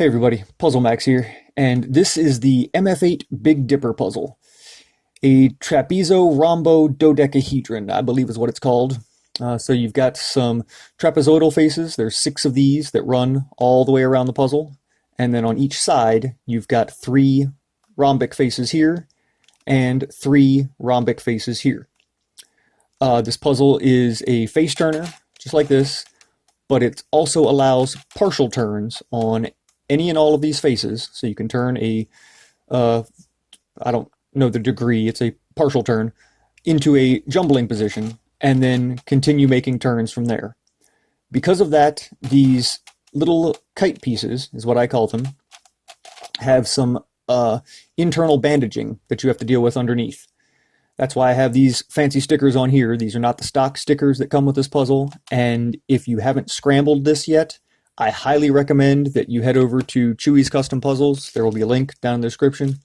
Hey everybody, Puzzle Max here, and this is the mf8 Big Dipper puzzle. A trapezo-rhombo-dodecahedron, I believe is what it's called. So you've got some trapezoidal faces. There's 6 of these that run all the way around the puzzle. And then on each side, you've got 3 rhombic faces here and 3 rhombic faces here. This puzzle is a face turner, just like this, but it also allows partial turns on any and all of these faces. So you can turn I don't know the degree, it's a partial turn, into a jumbling position, and then continue making turns from there. Because of that, these little kite pieces, is what I call them, have some internal bandaging that you have to deal with underneath. That's why I have these fancy stickers on here. These are not the stock stickers that come with this puzzle, and if you haven't scrambled this yet, I highly recommend that you head over to Chewy's Custom Puzzles. There will be a link down in the description,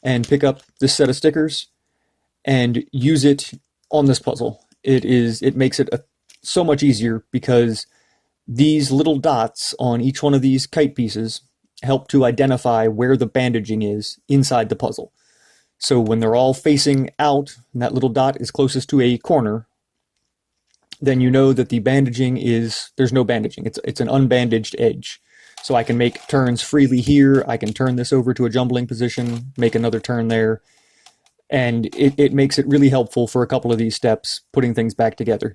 and pick up this set of stickers and use it on this puzzle. It makes it so much easier because these little dots on each one of these kite pieces help to identify where the bandaging is inside the puzzle. So when they're all facing out and that little dot is closest to a corner, then you know that the bandaging there's no bandaging. It's an unbandaged edge. So I can make turns freely here. I can turn this over to a jumbling position, make another turn there. And it makes it really helpful for a couple of these steps, putting things back together.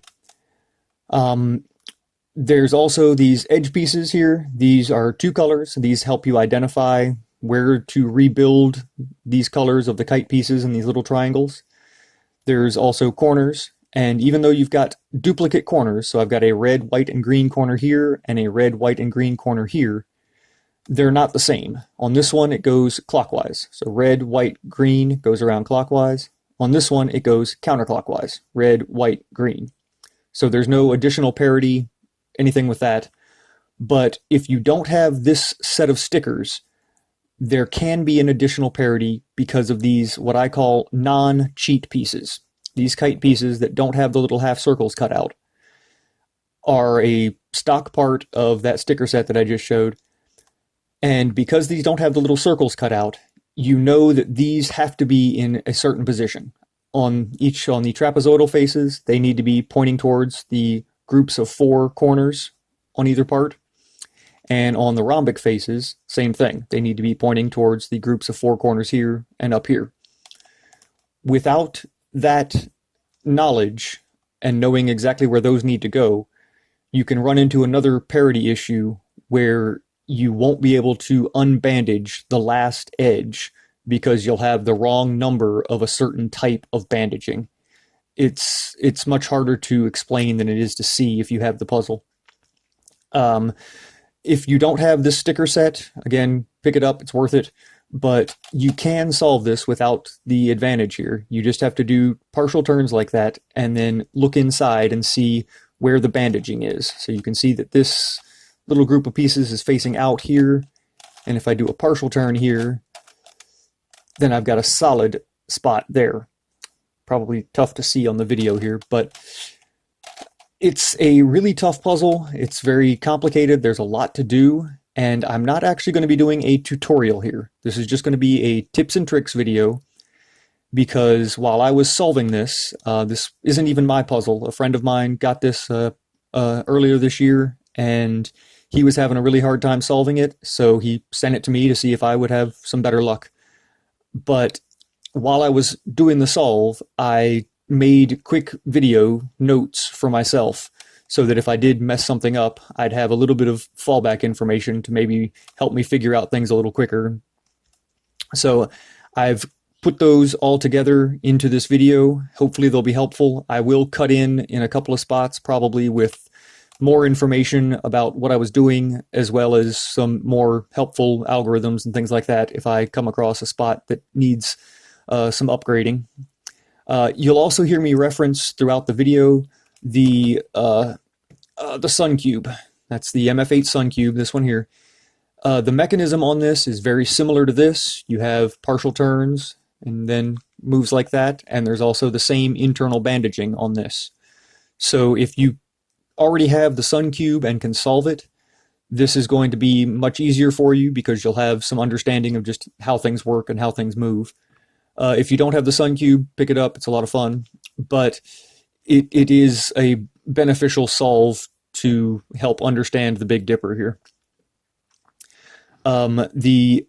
There's also these edge pieces here. These are 2 colors. These help you identify where to rebuild these colors of the kite pieces and these little triangles. There's also corners. And even though you've got duplicate corners, so I've got a red, white, and green corner here, and a red, white, and green corner here, they're not the same. On this one, it goes clockwise. So red, white, green goes around clockwise. On this one, it goes counterclockwise. Red, white, green. So there's no additional parity, anything with that. But if you don't have this set of stickers, there can be an additional parity because of these, what I call non-cheat pieces. These kite pieces that don't have the little half circles cut out are a stock part of that sticker set that I just showed. And because these don't have the little circles cut out, you know that these have to be in a certain position. On the trapezoidal faces, they need to be pointing towards the groups of 4 corners on either part. And on the rhombic faces, same thing. They need to be pointing towards the groups of 4 corners here and up here. Without that knowledge and knowing exactly where those need to go, you can run into another parity issue where you won't be able to unbandage the last edge because you'll have the wrong number of a certain type of bandaging. It's much harder to explain than it is to see if you have the puzzle. If you don't have this sticker set, again, pick it up, it's worth it. But you can solve this without the advantage here. You just have to do partial turns like that and then look inside and see where the bandaging is. So you can see that this little group of pieces is facing out here. And if I do a partial turn here, then I've got a solid spot there. Probably tough to see on the video here, but it's a really tough puzzle. It's very complicated. There's a lot to do. And I'm not actually going to be doing a tutorial here. This is just going to be a tips and tricks video because while I was solving this, this isn't even my puzzle. A friend of mine got this earlier this year and he was having a really hard time solving it. So he sent it to me to see if I would have some better luck. But while I was doing the solve, I made quick video notes for myself, so that if I did mess something up, I'd have a little bit of fallback information to maybe help me figure out things a little quicker. So I've put those all together into this video. Hopefully they'll be helpful. I will cut in a couple of spots, probably with more information about what I was doing, as well as some more helpful algorithms and things like that if I come across a spot that needs some upgrading. You'll also hear me reference throughout the video the Sun Cube. That's the mf8 Sun Cube, this one here. The mechanism on this is very similar to this. You have partial turns and then moves like that, and there's also the same internal bandaging on this. So if you already have the Sun Cube and can solve it, this is going to be much easier for you because you'll have some understanding of just how things work and how things move. If you don't have the Sun Cube, pick it up. It's a lot of fun, but it is a beneficial solve to help understand the Big Dipper here. The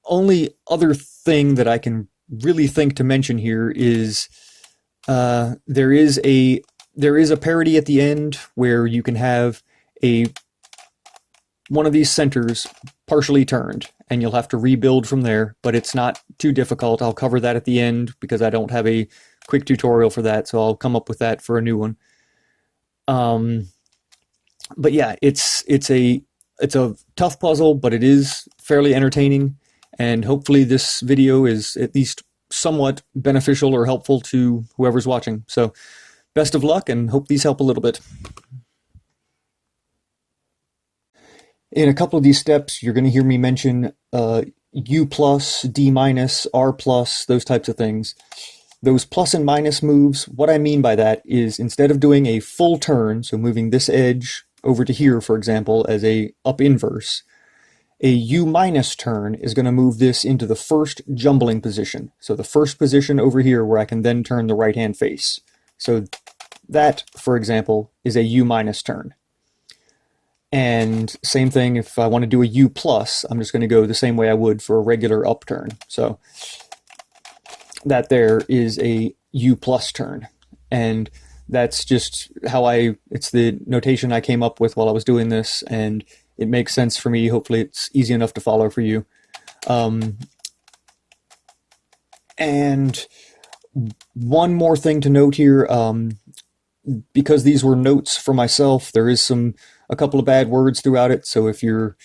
only other thing that I can really think to mention here is there is a parity at the end where you can have one of these centers partially turned, and you'll have to rebuild from there, but it's not too difficult. I'll cover that at the end because I don't have a quick tutorial for that, so I'll come up with that for a new one. But yeah, it's a tough puzzle, but it is fairly entertaining, and hopefully this video is at least somewhat beneficial or helpful to whoever's watching. So best of luck, and hope these help a little bit. In a couple of these steps, you're going to hear me mention U+, D-, R+, those types of things. Those plus and minus moves, what I mean by that is instead of doing a full turn, so moving this edge over to here, for example, as a up inverse, a U- turn is going to move this into the first jumbling position. So the first position over here where I can then turn the right-hand face. So that, for example, is a U- turn. And same thing, if I want to do a U+, I'm just going to go the same way I would for a regular upturn. So that there is a U+ turn. And that's just how it's the notation I came up with while I was doing this, and it makes sense for me. Hopefully it's easy enough to follow for you. And one more thing to note here, because these were notes for myself, there is a couple of bad words throughout it, so if you're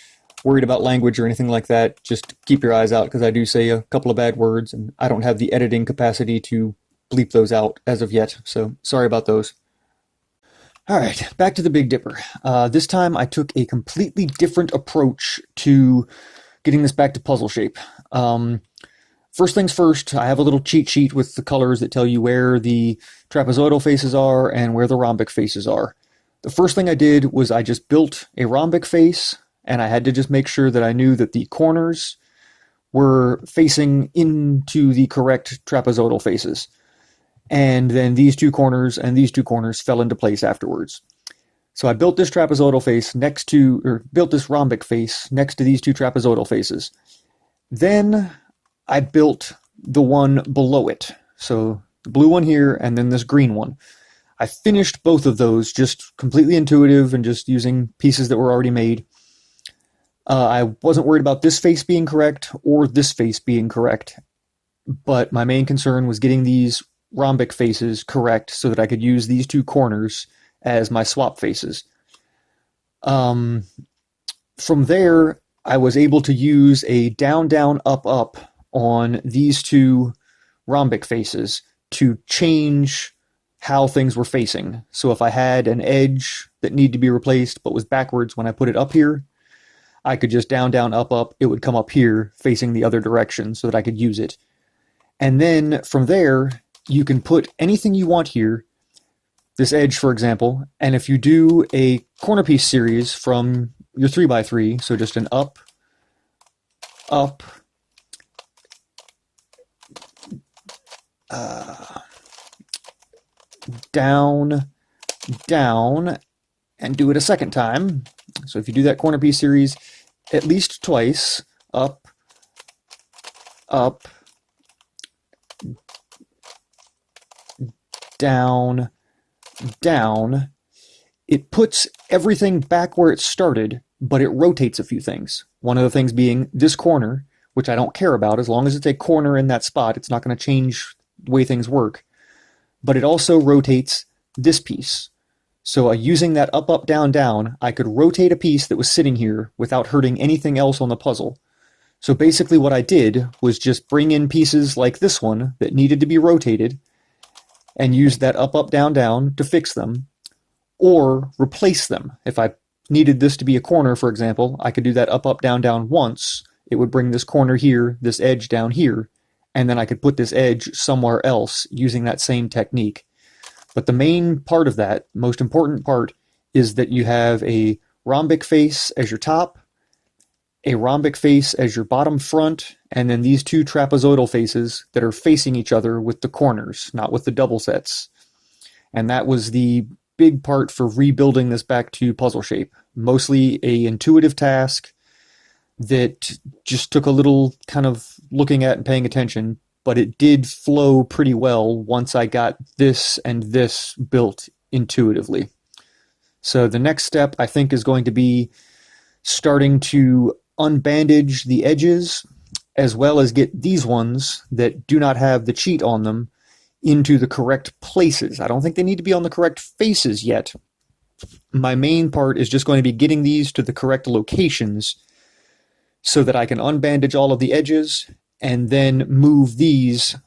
worried about language or anything like that, just keep your eyes out, because I do say a couple of bad words, and I don't have the editing capacity to bleep those out as of yet, so sorry about those. Alright, back to the Big Dipper. This time I took a completely different approach to getting this back to puzzle shape. First things first, I have a little cheat sheet with the colors that tell you where the trapezoidal faces are and where the rhombic faces are. The first thing I did was I just built a rhombic face, and I had to just make sure that I knew that the corners were facing into the correct trapezoidal faces. And then these two corners and these two corners fell into place afterwards. So I built this trapezoidal face built this rhombic face next to these two trapezoidal faces. Then I built the one below it. So the blue one here and then this green one. I finished both of those just completely intuitive and just using pieces that were already made. I wasn't worried about this face being correct or this face being correct, but my main concern was getting these rhombic faces correct so that I could use these two corners as my swap faces. From there, I was able to use a down, down, up, up on these two rhombic faces to change how things were facing. So if I had an edge that needed to be replaced but was backwards when I put it up here, I could just down, down, up, up. It would come up here facing the other direction so that I could use it. And then from there, you can put anything you want here, this edge, for example, and if you do a corner piece series from your 3x3, so just an up, up, down, down, and do it a second time. So if you do that corner piece series at least twice, up, up, down, down, it puts everything back where it started, but it rotates a few things. One of the things being this corner, which I don't care about. As long as it's a corner in that spot, it's not going to change the way things work. But it also rotates this piece. So using that up, up, down, down, I could rotate a piece that was sitting here without hurting anything else on the puzzle. So basically what I did was just bring in pieces like this one that needed to be rotated and use that up, up, down, down to fix them, or replace them. If I needed this to be a corner, for example, I could do that up, up, down, down once. It would bring this corner here, this edge down here, and then I could put this edge somewhere else using that same technique. But the main part of that, most important part, is that you have a rhombic face as your top, a rhombic face as your bottom front, and then these two trapezoidal faces that are facing each other with the corners, not with the double sets. And that was the big part for rebuilding this back to puzzle shape. Mostly a intuitive task that just took a little kind of looking at and paying attention, but it did flow pretty well once I got this and this built intuitively. So the next step, I think, is going to be starting to unbandage the edges, as well as get these ones that do not have the cheat on them into the correct places. I don't think they need to be on the correct faces yet. My main part is just going to be getting these to the correct locations so that I can unbandage all of the edges and then move these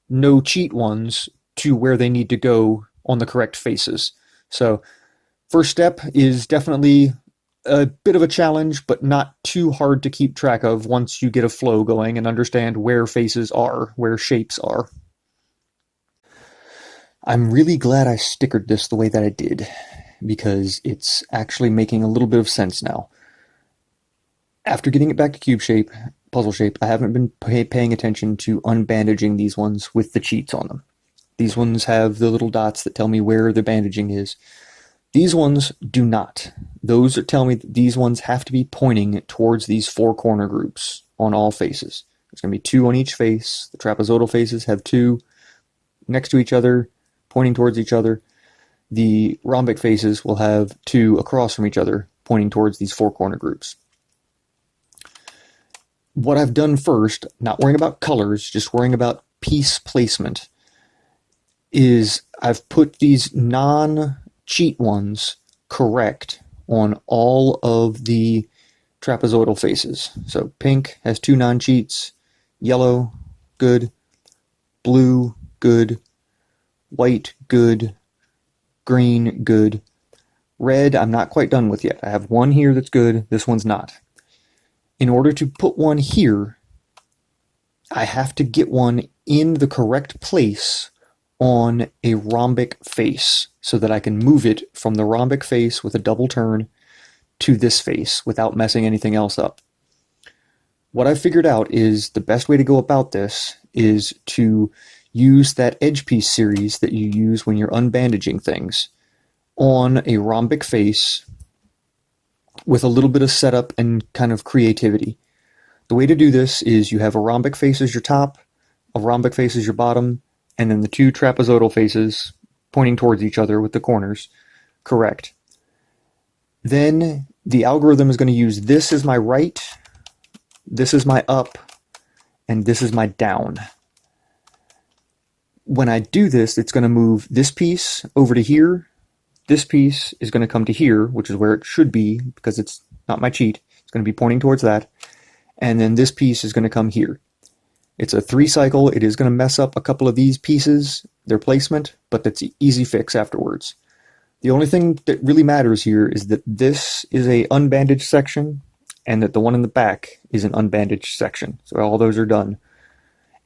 no cheat ones to where they need to go on the correct faces. So first step is definitely a bit of a challenge, but not too hard to keep track of once you get a flow going and understand where faces are, where shapes are. I'm really glad I stickered this the way that I did, because it's actually making a little bit of sense now. After getting it back to cube shape, puzzle shape, I haven't been paying attention to unbandaging these ones with the cheats on them. These ones have the little dots that tell me where the bandaging is. These ones do not. Those that tell me that these ones have to be pointing towards these four corner groups on all faces. There's going to be two on each face. The trapezoidal faces have two next to each other, pointing towards each other. The rhombic faces will have two across from each other, pointing towards these four corner groups. What I've done first, not worrying about colors, just worrying about piece placement, is I've put these non-cheat ones correct on all of the trapezoidal faces. So pink has two non-cheats, yellow, good, blue, good, white, good, green, good, red, I'm not quite done with yet. I have one here that's good, this one's not. In order to put one here, I have to get one in the correct place on a rhombic face so that I can move it from the rhombic face with a double turn to this face without messing anything else up. What I've figured out is the best way to go about this is to use that edge piece series that you use when you're unbandaging things on a rhombic face with a little bit of setup and kind of creativity. The way to do this is you have a rhombic face as your top, a rhombic face as your bottom, and then the two trapezoidal faces pointing towards each other with the corners. Correct. Then the algorithm is going to use this as my right, this is my up, and this is my down. When I do this, it's going to move this piece over to here. This piece is going to come to here, which is where it should be because it's not my cheat. It's going to be pointing towards that. And then this piece is going to come here. It's a 3 cycle. It is going to mess up a couple of these pieces, their placement, but that's an easy fix afterwards. The only thing that really matters here is that this is a unbandaged section and that the one in the back is an unbandaged section. So all those are done.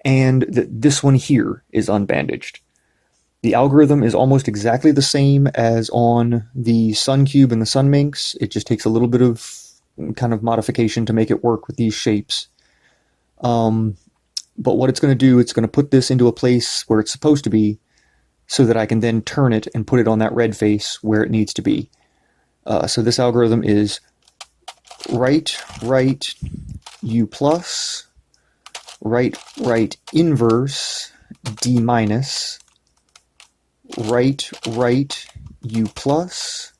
And that this one here is unbandaged. The algorithm is almost exactly the same as on the Sun Cube and the Sun Minx. It just takes a little bit of kind of modification to make it work with these shapes. But what it's going to do, it's going to put this into a place where it's supposed to be so that I can then turn it and put it on that red face where it needs to be. So this algorithm is right, U plus, right, inverse, D minus, right, U plus,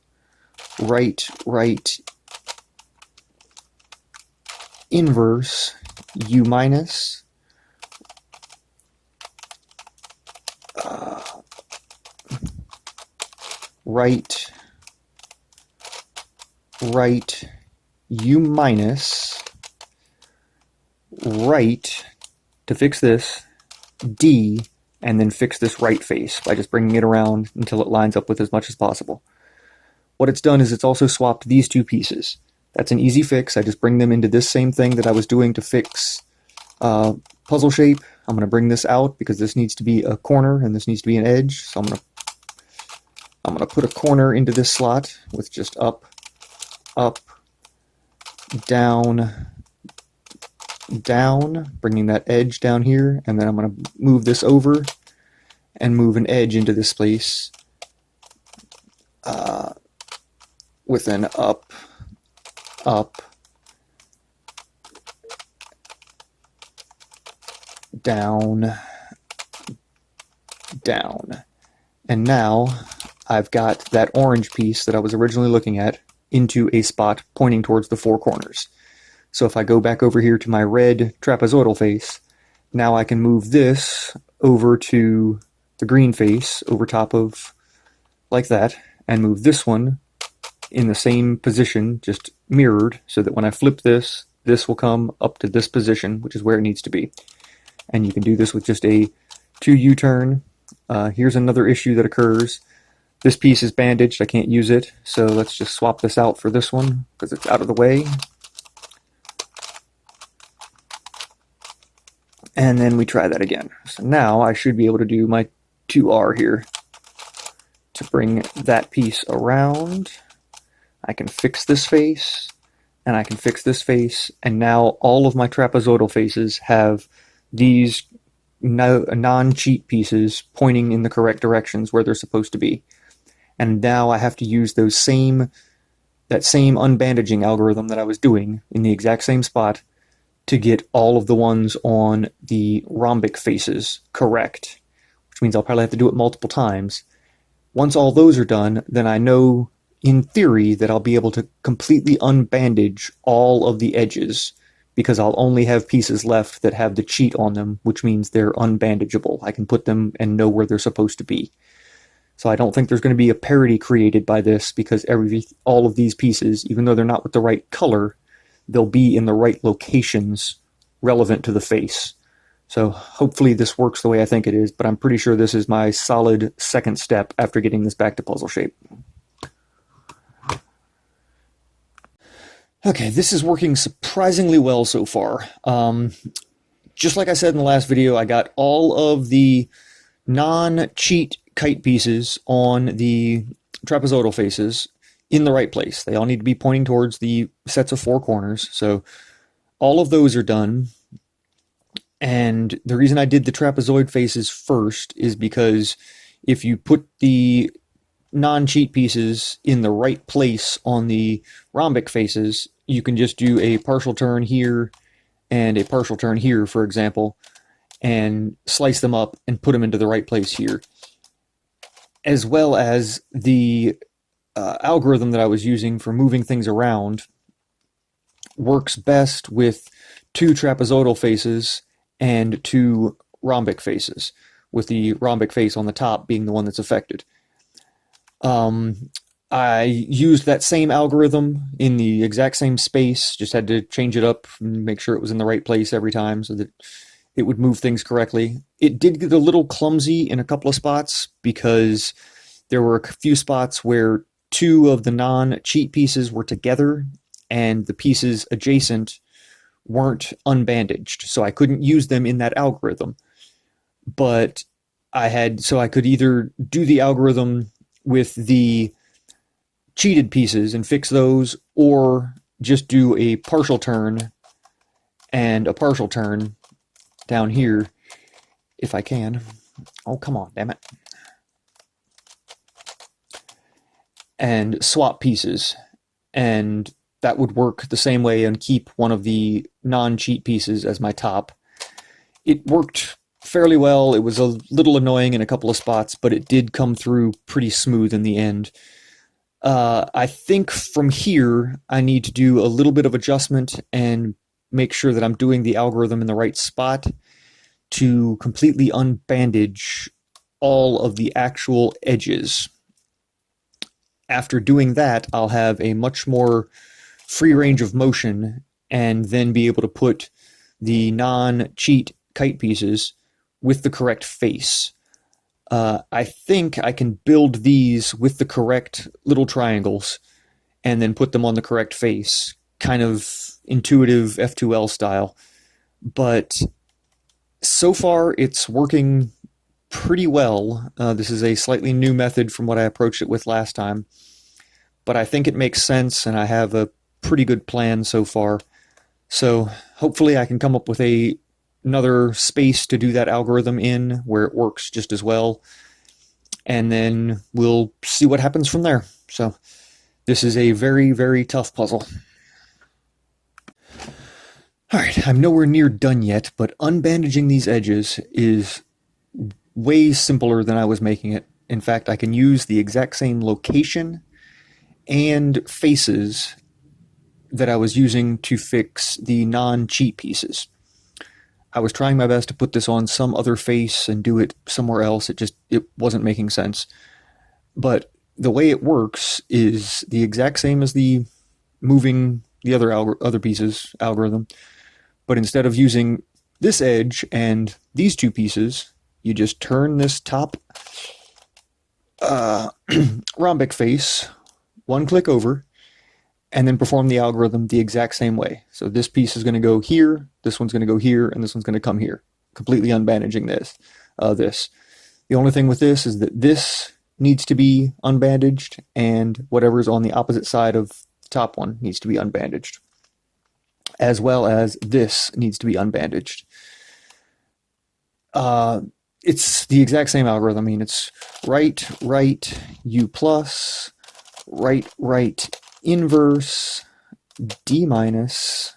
right, inverse, U minus, right, U minus, right, to fix this, D, and then fix this right face by just bringing it around until it lines up with as much as possible. What it's done is it's also swapped these two pieces. That's an easy fix. I just bring them into this same thing that I was doing to fix puzzle shape. I'm going to bring this out because this needs to be a corner and this needs to be an edge. So I'm going to put a corner into this slot with just up, up, down, down, bringing that edge down here, and then I'm going to move this over and move an edge into this place with an up, up, down, down. And now I've got that orange piece that I was originally looking at into a spot pointing towards the four corners. So if I go back over here to my red trapezoidal face, now I can move this over to the green face over top of, like that, and move this one in the same position, just mirrored, so that when I flip this, this will come up to this position, which is where it needs to be. And you can do this with just a 2 U-turn. Here's another issue that occurs. This piece is bandaged, I can't use it, so let's just swap this out for this one, because it's out of the way. And then we try that again. So now I should be able to do my 2R here to bring that piece around. I can fix this face, and I can fix this face, and now all of my trapezoidal faces have these non-cheat pieces pointing in the correct directions where they're supposed to be. And now I have to use that same unbandaging algorithm that I was doing in the exact same spot to get all of the ones on the rhombic faces correct, which means I'll probably have to do it multiple times. Once all those are done, then I know in theory that I'll be able to completely unbandage all of the edges, because I'll only have pieces left that have the cheat on them, which means they're unbandageable. I can put them and know where they're supposed to be. So I don't think there's going to be a parity created by this, because all of these pieces, even though they're not with the right color, they'll be in the right locations relevant to the face. So hopefully this works the way I think it is, but I'm pretty sure this is my solid second step after getting this back to puzzle shape. Okay, this is working surprisingly well so far. Just like I said in the last video, I got all of the non-cheat kite pieces on the trapezoidal faces in the right place. They all need to be pointing towards the sets of four corners. So all of those are done. And the reason I did the trapezoid faces first is because if you put the non-cheat pieces in the right place on the rhombic faces, you can just do a partial turn here and a partial turn here, for example, and slice them up and put them into the right place here. As well as the algorithm that I was using for moving things around works best with 2 trapezoidal faces and 2 rhombic faces, with the rhombic face on the top being the one that's affected. I used that same algorithm in the exact same space, just had to change it up and make sure it was in the right place every time so that it would move things correctly. It did get a little clumsy in a couple of spots because there were a few spots where 2 of the non-cheat pieces were together and the pieces adjacent weren't unbandaged, so I couldn't use them in that algorithm. But I could either do the algorithm with the cheated pieces and fix those, or just do a partial turn and a partial turn down here if I can. Oh, come on, damn it. And swap pieces, and that would work the same way and keep one of the non-cheat pieces as my top. It worked fairly well. It was a little annoying in a couple of spots, but it did come through pretty smooth in the end. I think from here I need to do a little bit of adjustment and make sure that I'm doing the algorithm in the right spot to completely unbandage all of the actual edges. After doing that, I'll have a much more free range of motion and then be able to put the non-cheat kite pieces with the correct face. I think I can build these with the correct little triangles and then put them on the correct face, kind of intuitive F2L style. But so far it's working pretty well. This is a slightly new method from what I approached it with last time. but I think it makes sense, and I have a pretty good plan so far. So hopefully I can come up with another space to do that algorithm in where it works just as well, and then we'll see what happens from there. So this is a very, very tough puzzle. All right, I'm nowhere near done yet, but unbandaging these edges is way simpler than I was making it. In fact, I can use the exact same location and faces that I was using to fix the non-cheat pieces. I was trying my best to put this on some other face and do it somewhere else. It wasn't making sense. But the way it works is the exact same as the moving the other pieces algorithm. But instead of using this edge and these two pieces, you just turn this top rhombic face one click over, and then perform the algorithm the exact same way. So this piece is going to go here, this one's going to go here, and this one's going to come here, completely unbandaging this. The only thing with this is that this needs to be unbandaged, and whatever's on the opposite side of the top one needs to be unbandaged, as well as this needs to be unbandaged. It's the exact same algorithm. I mean, it's right, U plus, right, inverse, D minus,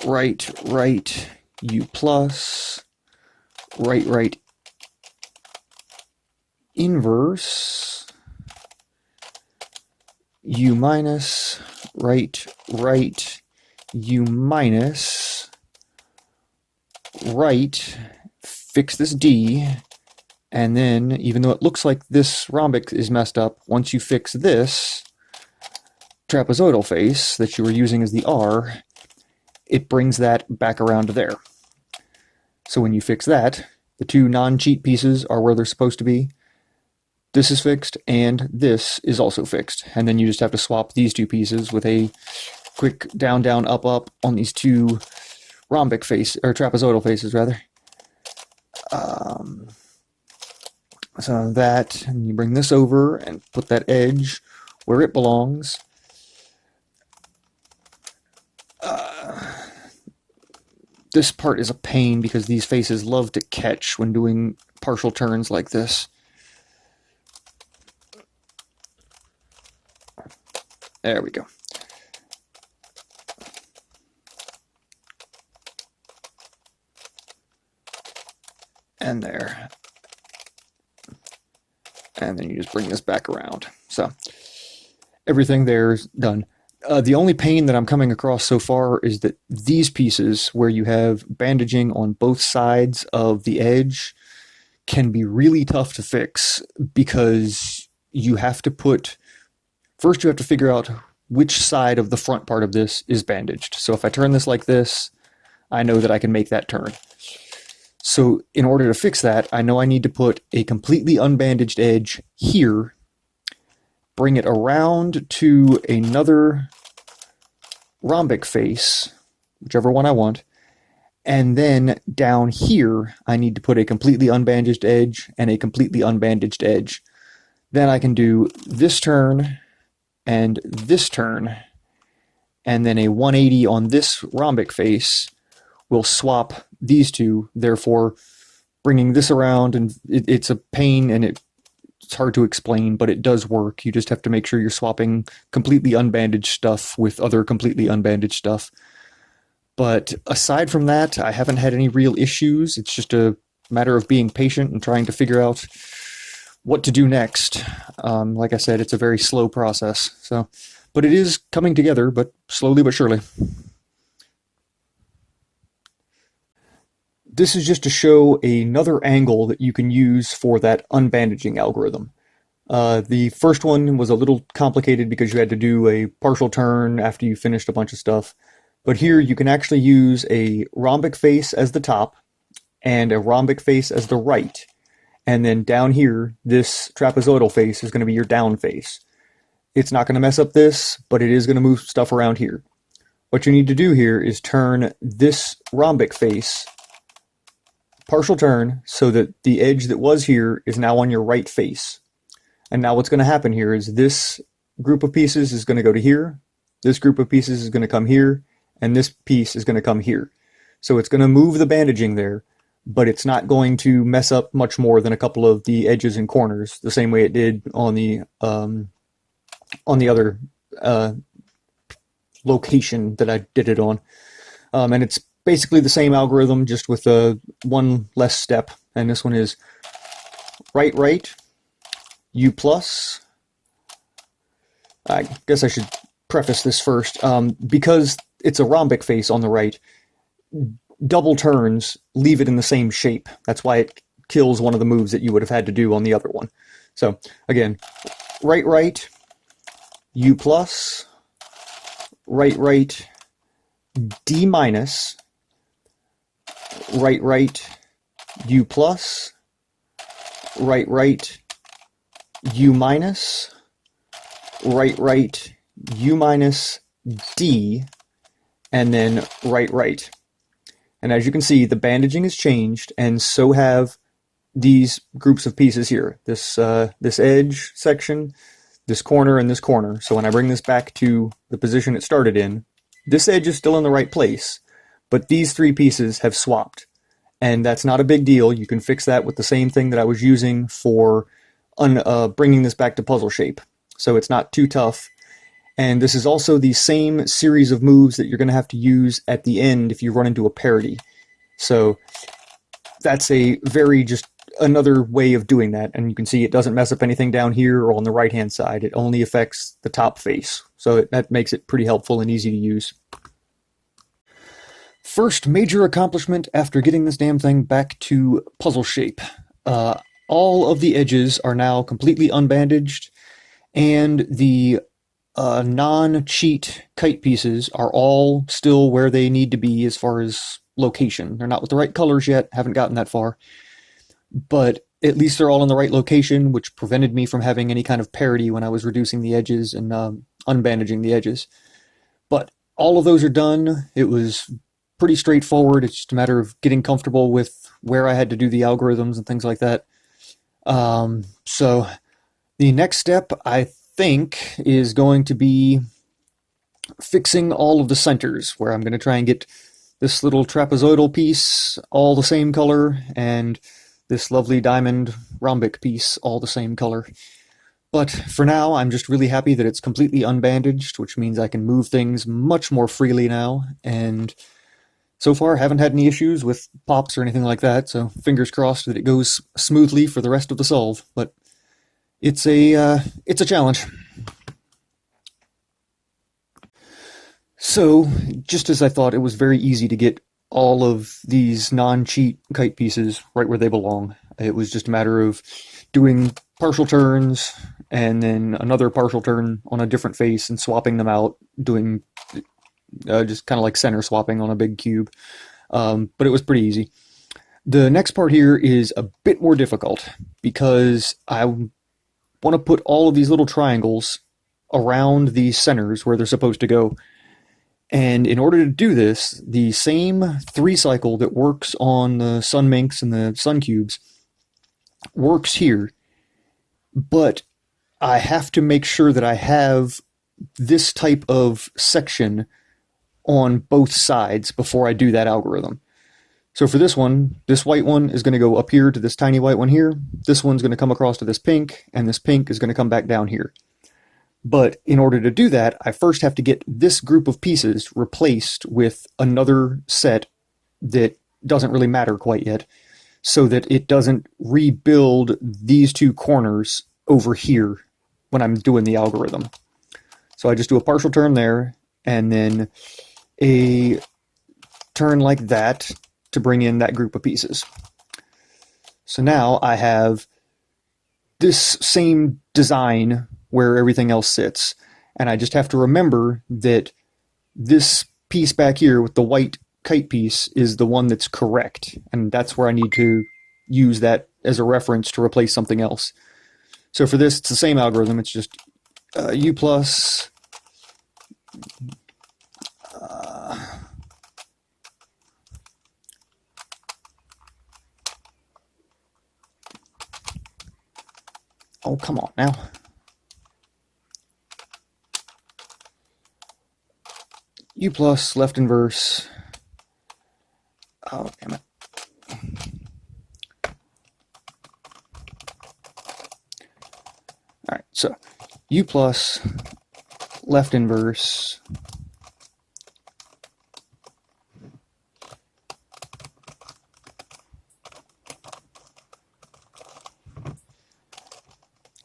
right, U plus, right, inverse, U minus, right, U minus, right, fix this D, and then, even though it looks like this rhombic is messed up, once you fix this trapezoidal face that you were using as the R, it brings that back around to there. So when you fix that, the two non-cheat pieces are where they're supposed to be. This is fixed, and this is also fixed. And then you just have to swap these two pieces with a quick down, up on these two rhombic face, or trapezoidal faces, rather. So that, and you bring this over and put that edge where it belongs. This part is a pain because these faces love to catch when doing partial turns like this. There we go. And there. And then you just bring this back around. So everything there is done. The only pain that I'm coming across so far is that these pieces, where you have bandaging on both sides of the edge, can be really tough to fix because you have to first you have to figure out which side of the front part of this is bandaged. So if I turn this like this, I know that I can make that turn. So in order to fix that, I know I need to put a completely unbandaged edge here, bring it around to another rhombic face, whichever one I want, and then down here, I need to put a completely unbandaged edge and a completely unbandaged edge. Then I can do this turn and this turn, and then a 180 on this rhombic face will swap these two, therefore bringing this around, and it's a pain, and it's hard to explain, but it does work. You just have to make sure you're swapping completely unbandaged stuff with other completely unbandaged stuff. But aside from that, I haven't had any real issues. It's just a matter of being patient and trying to figure out what to do next. Like I said, it's a very slow process. But it is coming together, but slowly but surely. This is just to show another angle that you can use for that unbandaging algorithm. The first one was a little complicated because you had to do a partial turn after you finished a bunch of stuff. But here you can actually use a rhombic face as the top and a rhombic face as the right. And then down here, this trapezoidal face is going to be your down face. It's not going to mess up this, but it is going to move stuff around here. What you need to do here is turn this rhombic face partial turn so that the edge that was here is now on your right face. And now what's going to happen here is this group of pieces is going to go to here, this group of pieces is going to come here, and this piece is going to come here. So it's going to move the bandaging there, but it's not going to mess up much more than a couple of the edges and corners, the same way it did on the other location that I did it on. And it's basically the same algorithm, just with one less step. And this one is right, U plus. I guess I should preface this first. Because it's a rhombic face on the right, double turns leave it in the same shape. That's why it kills one of the moves that you would have had to do on the other one. So again, right, U plus, right, D minus, right, U plus, right, U minus, right, U minus, D, and then right. And as you can see, the bandaging has changed, and so have these groups of pieces here. This edge section, this corner, and this corner. So when I bring this back to the position it started in, this edge is still in the right place, but these three pieces have swapped. And that's not a big deal. You can fix that with the same thing that I was using for bringing this back to puzzle shape. So it's not too tough. And this is also the same series of moves that you're going to have to use at the end if you run into a parity. So that's just another way of doing that. And you can see it doesn't mess up anything down here or on the right-hand side. It only affects the top face. So that makes it pretty helpful and easy to use. First major accomplishment after getting this damn thing back to puzzle shape. All of the edges are now completely unbandaged, and the non-cheat kite pieces are all still where they need to be as far as location. They're not with the right colors yet, haven't gotten that far, but at least they're all in the right location, which prevented me from having any kind of parity when I was reducing the edges and unbandaging the edges. But all of those are done. It was pretty straightforward. It's just a matter of getting comfortable with where I had to do the algorithms and things like that. So the next step, I think, is going to be fixing all of the centers, where I'm going to try and get this little trapezoidal piece all the same color and this lovely diamond rhombic piece all the same color. But for now, I'm just really happy that it's completely unbandaged, which means I can move things much more freely now, and so far haven't had any issues with pops or anything like that, so fingers crossed that it goes smoothly for the rest of the solve. But it's a challenge. So, just as I thought, it was very easy to get all of these non-cheat kite pieces right where they belong. It was just a matter of doing partial turns and then another partial turn on a different face and swapping them out, doing just kind of like center swapping on a big cube. But it was pretty easy. The next part here is a bit more difficult because I want to put all of these little triangles around these centers where they're supposed to go. And in order to do this, the same 3-cycle that works on the sun minks and the sun cubes works here, but I have to make sure that I have this type of section on both sides before I do that algorithm. So for this one, this white one is going to go up here to this tiny white one here. This one's going to come across to this pink, and this pink is going to come back down here. But in order to do that, I first have to get this group of pieces replaced with another set that doesn't really matter quite yet, so that it doesn't rebuild these two corners over here when I'm doing the algorithm. So I just do a partial turn there, and then a turn like that to bring in that group of pieces. So now I have this same design where everything else sits, and I just have to remember that this piece back here with the white kite piece is the one that's correct, and that's where I need to use that as a reference to replace something else. So for this, it's the same algorithm. It's just U plus Oh, come on now. U plus, left inverse. Oh, damn it. All right, so U plus, left inverse.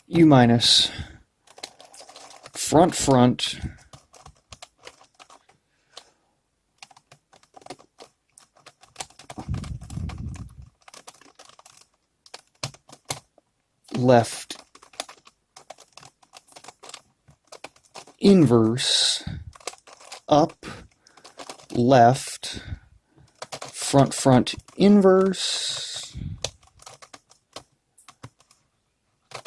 U minus, front, left inverse, up, left, front inverse,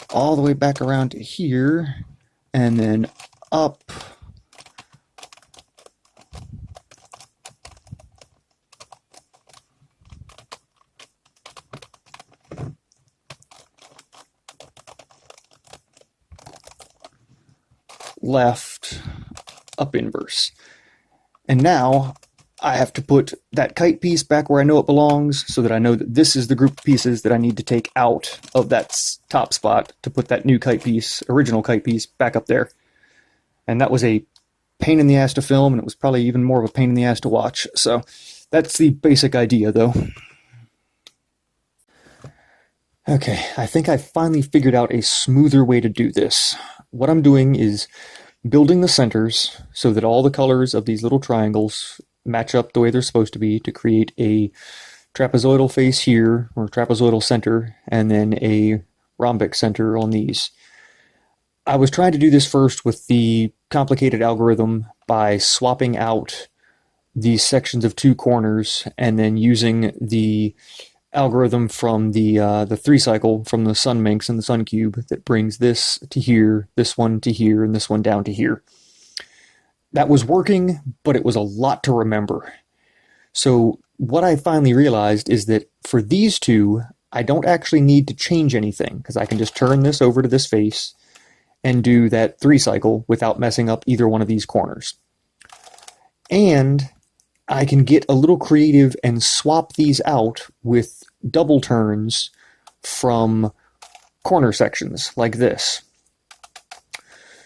all the way back around to here, and then up, left, up inverse. And now I have to put that kite piece back where I know it belongs, so that I know that this is the group of pieces that I need to take out of that top spot to put that new kite piece, original kite piece, back up there. And that was a pain in the ass to film, and it was probably even more of a pain in the ass to watch. So that's the basic idea, though. Okay, I think I finally figured out a smoother way to do this. What I'm doing is building the centers so that all the colors of these little triangles match up the way they're supposed to be to create a trapezoidal face here, or trapezoidal center, and then a rhombic center on these. I was trying to do this first with the complicated algorithm by swapping out these sections of two corners and then using the algorithm from the 3-cycle from the sun minx and the sun cube that brings this to here, this one to here, and this one down to here. That was working, but it was a lot to remember. So what I finally realized is that for these two, I don't actually need to change anything, because I can just turn this over to this face and do that 3-cycle without messing up either one of these corners. And I can get a little creative and swap these out with double turns from corner sections like this.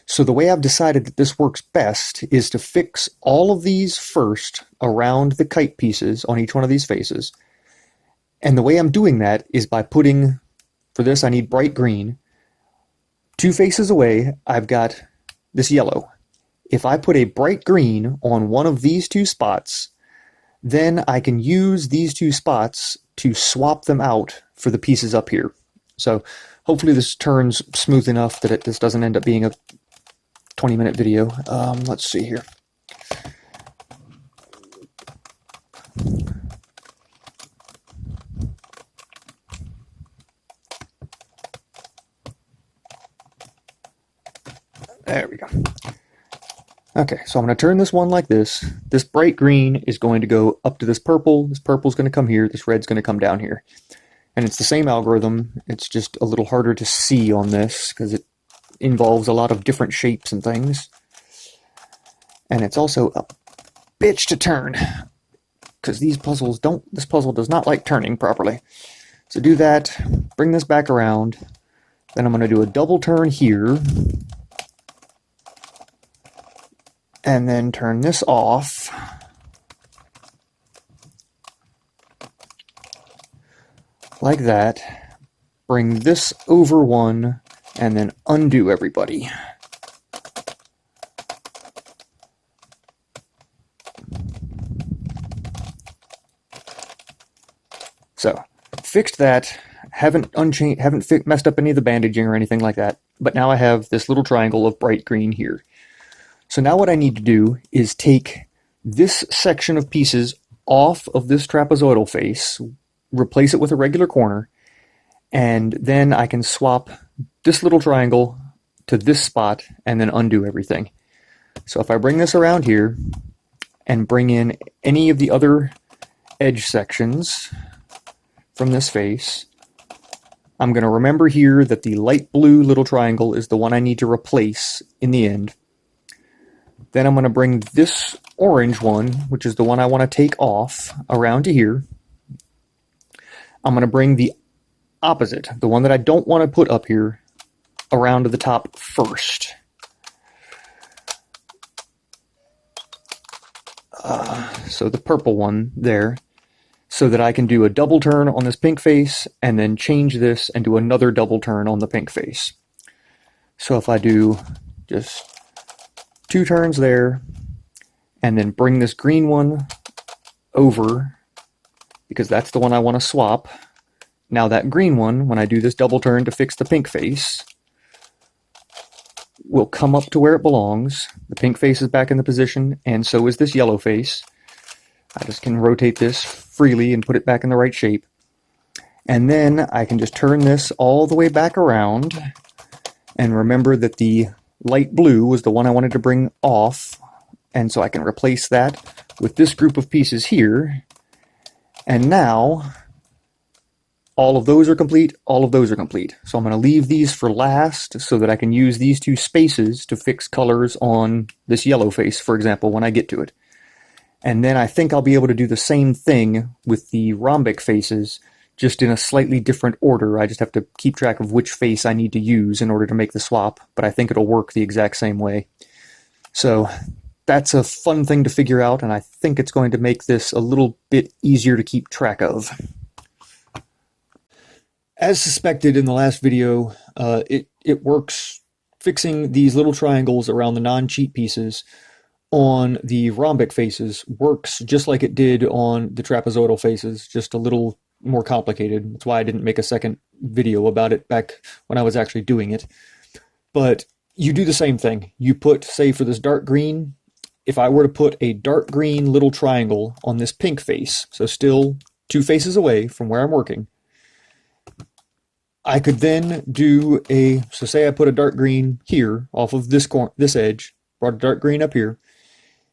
So the way I've decided that this works best is to fix all of these first around the kite pieces on each one of these faces. And the way I'm doing that is by putting, for this I need bright green. 2 faces away, I've got this yellow. If I put a bright green on one of these 2 spots, then I can use these 2 spots to swap them out for the pieces up here. So hopefully this turns smooth enough that this doesn't end up being a 20-minute video. Let's see here. There we go. Okay, so I'm going to turn this one like this. This bright green is going to go up to this purple is going to come here, this red's going to come down here. And it's the same algorithm, it's just a little harder to see on this because it involves a lot of different shapes and things. And it's also a bitch to turn, because this puzzle does not like turning properly. So do that, bring this back around, then I'm going to do a double turn here, and then turn this off. Like that. Bring this over one, and then undo everybody. So, fixed that. Haven't messed up any of the bandaging or anything like that. But now I have this little triangle of bright green here. So now what I need to do is take this section of pieces off of this trapezoidal face, replace it with a regular corner, and then I can swap this little triangle to this spot and then undo everything. So if I bring this around here and bring in any of the other edge sections from this face, I'm going to remember here that the light blue little triangle is the one I need to replace in the end. Then I'm going to bring this orange one, which is the one I want to take off, around to here. I'm going to bring the opposite, the one that I don't want to put up here, around to the top first. So the purple one there, so that I can do a double turn on this pink face and then change this and do another double turn on the pink face. So if I do just 2 turns there and then bring this green one over, because that's the one I want to swap. Now that green one, when I do this double turn to fix the pink face, will come up to where it belongs. The pink face is back in the position, and so is this yellow face. I just can rotate this freely and put it back in the right shape. And then I can just turn this all the way back around, and remember that the light blue was the one I wanted to bring off, and so I can replace that with this group of pieces here. And now all of those are complete, all of those are complete. So I'm going to leave these for last so that I can use these 2 spaces to fix colors on this yellow face, for example, when I get to it. And then I think I'll be able to do the same thing with the rhombic faces, just in a slightly different order. I just have to keep track of which face I need to use in order to make the swap, but I think it'll work the exact same way. So that's a fun thing to figure out, and I think it's going to make this a little bit easier to keep track of. As suspected in the last video, it works fixing these little triangles around the non-cheat pieces on the rhombic faces works just like it did on the trapezoidal faces, just a little more complicated. That's why I didn't make a second video about it back when I was actually doing it. But you do the same thing. You put, say for this dark green, if I were to put a dark green little triangle on this pink face, so still 2 faces away from where I'm working, I could then do so say I put a dark green here off of this edge, brought a dark green up here.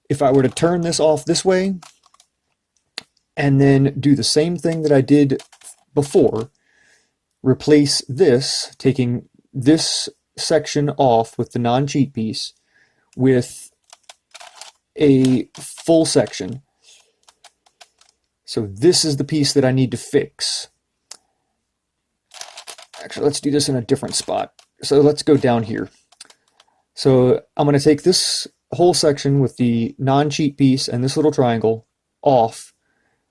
If I were to turn this off this way and then do the same thing that I did before, replace this, taking this section off with the non-cheat piece with a full section. So this is the piece that I need to fix. Actually, let's do this in a different spot. So let's go down here. So I'm going to take this whole section with the non-cheat piece and this little triangle off,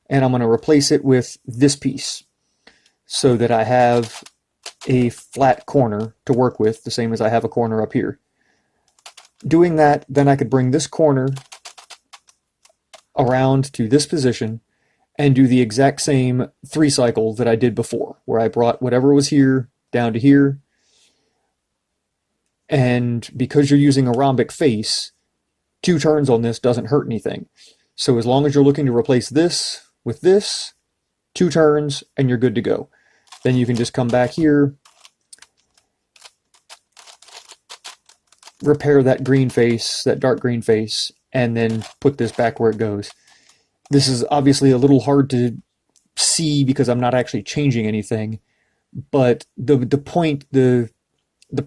and I'm going to replace it with this piece so that I have a flat corner to work with, the same as I have a corner up here. Doing that, then I could bring this corner around to this position and do the exact same 3 cycle that I did before, where I brought whatever was here down to here. And because you're using a rhombic face, 2 turns on this doesn't hurt anything. So as long as you're looking to replace this with this, 2 turns and you're good to go. Then you can just come back here, repair that green face, that dark green face, and then put this back where it goes. This is obviously a little hard to see because I'm not actually changing anything, but the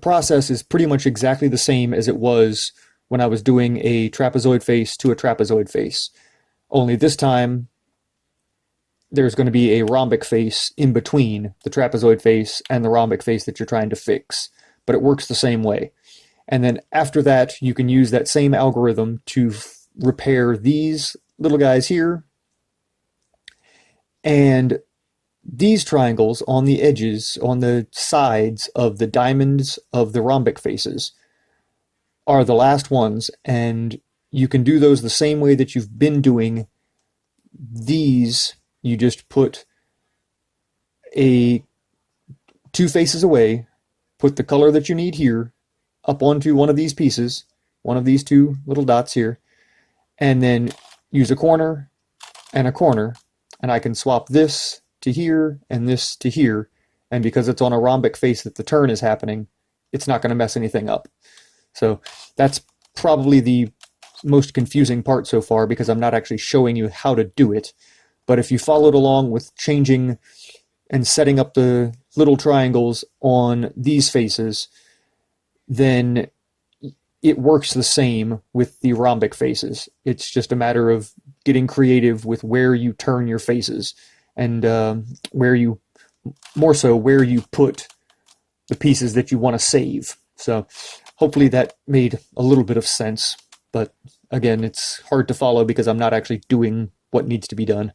process is pretty much exactly the same as it was when I was doing a trapezoid face to a trapezoid face. Only this time, there's going to be a rhombic face in between the trapezoid face and the rhombic face that you're trying to fix, but it works the same way. And then after that, you can use that same algorithm to repair these little guys here, and these triangles on the edges, on the sides of the diamonds of the rhombic faces are the last ones, and you can do those the same way that you've been doing these. You just put 2 faces away, put the color that you need here up onto one of these pieces, one of these 2 little dots here, and then use a corner, and I can swap this to here and this to here, and because it's on a rhombic face that the turn is happening, it's not going to mess anything up. So that's probably the most confusing part so far, because I'm not actually showing you how to do it. But if you followed along with changing and setting up the little triangles on these faces, then it works the same with the rhombic faces. It's just a matter of getting creative with where you turn your faces and where you, more so, where you put the pieces that you want to save. So hopefully that made a little bit of sense. But again, it's hard to follow because I'm not actually doing what needs to be done.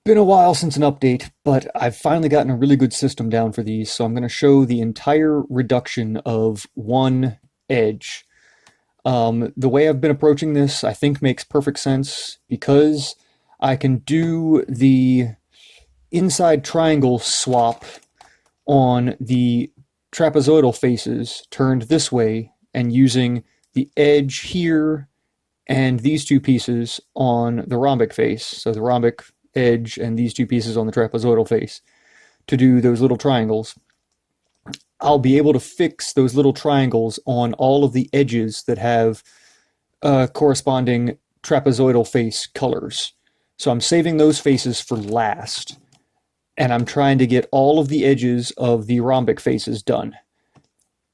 Been a while since an update, but I've finally gotten a really good system down for these, so I'm going to show the entire reduction of one edge. The way I've been approaching this, I think, makes perfect sense because I can do the inside triangle swap on the trapezoidal faces turned this way and using the edge here and these two pieces on the rhombic face, so the rhombic edge and these two pieces on the trapezoidal face, to do those little triangles. I'll be able to fix those little triangles on all of the edges that have corresponding trapezoidal face colors. So I'm saving those faces for last, and I'm trying to get all of the edges of the rhombic faces done.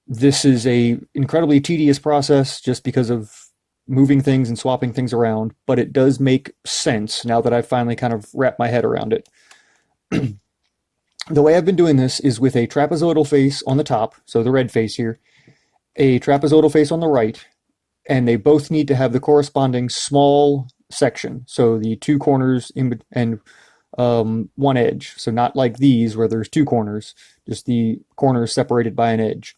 This is a incredibly tedious process just because of moving things and swapping things around, but it does make sense now that I've finally kind of wrapped my head around it. The way I've been doing this is with a trapezoidal face on the top, so the red face here, a trapezoidal face on the right, and they both need to have the corresponding small section, so the two corners and one edge, so not like these where there's two corners, just the corners separated by an edge.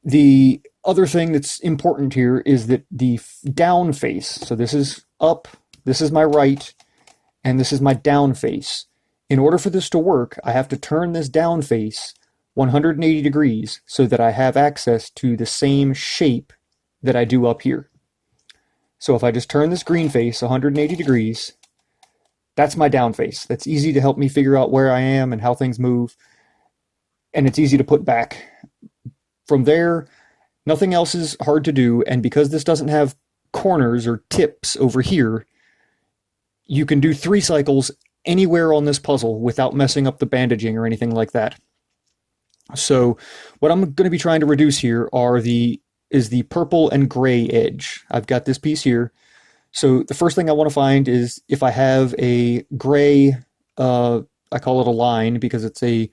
The other thing that's important here is that the down face, so this is up, this is my right, and this is my down face. In order for this to work, I have to turn this down face 180 degrees so that I have access to the same shape that I do up here. So if I just turn this green face 180 degrees, that's my down face. That's easy to help me figure out where I am and how things move, and it's easy to put back. From there, nothing else is hard to do, and because this doesn't have corners or tips over here, you can do 3 cycles anywhere on this puzzle without messing up the bandaging or anything like that. So what I'm going to be trying to reduce here is the purple and gray edge. I've got this piece here. So the first thing I want to find is if I have a gray, I call it a line because it's a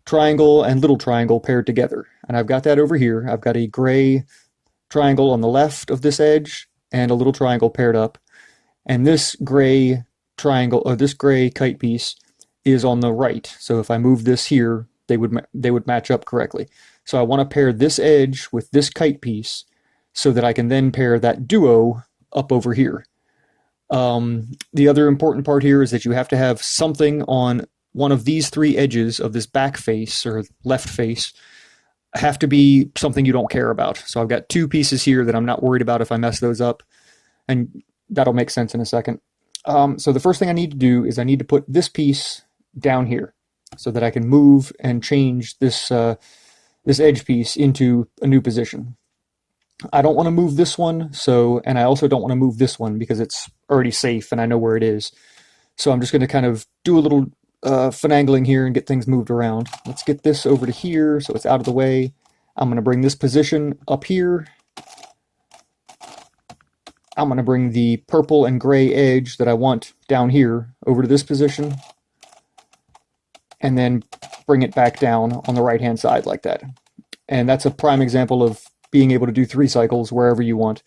triangle and little triangle paired together. And I've got that over here. I've got a gray triangle on the left of this edge and a little triangle paired up. And this gray triangle, or this gray kite piece, is on the right. So if I move this here, they would match up correctly. So I want to pair this edge with this kite piece so that I can then pair that duo up over here. The other important part here is that you have to have something on one of these 3 edges of this back face or left face have to be something you don't care about. So I've got 2 pieces here that I'm not worried about if I mess those up, and that'll make sense in a second. So the first thing I need to do is I need to put this piece down here so that I can move and change this this edge piece into a new position. I don't want to move this one, and I also don't want to move this one because it's already safe and I know where it is. So I'm just going to kind of do a little finagling here and get things moved around. Let's get this over to here so it's out of the way. I'm going to bring this position up here. I'm going to bring the purple and gray edge that I want down here over to this position, and then bring it back down on the right-hand side like that. And that's a prime example of being able to do 3 cycles wherever you want.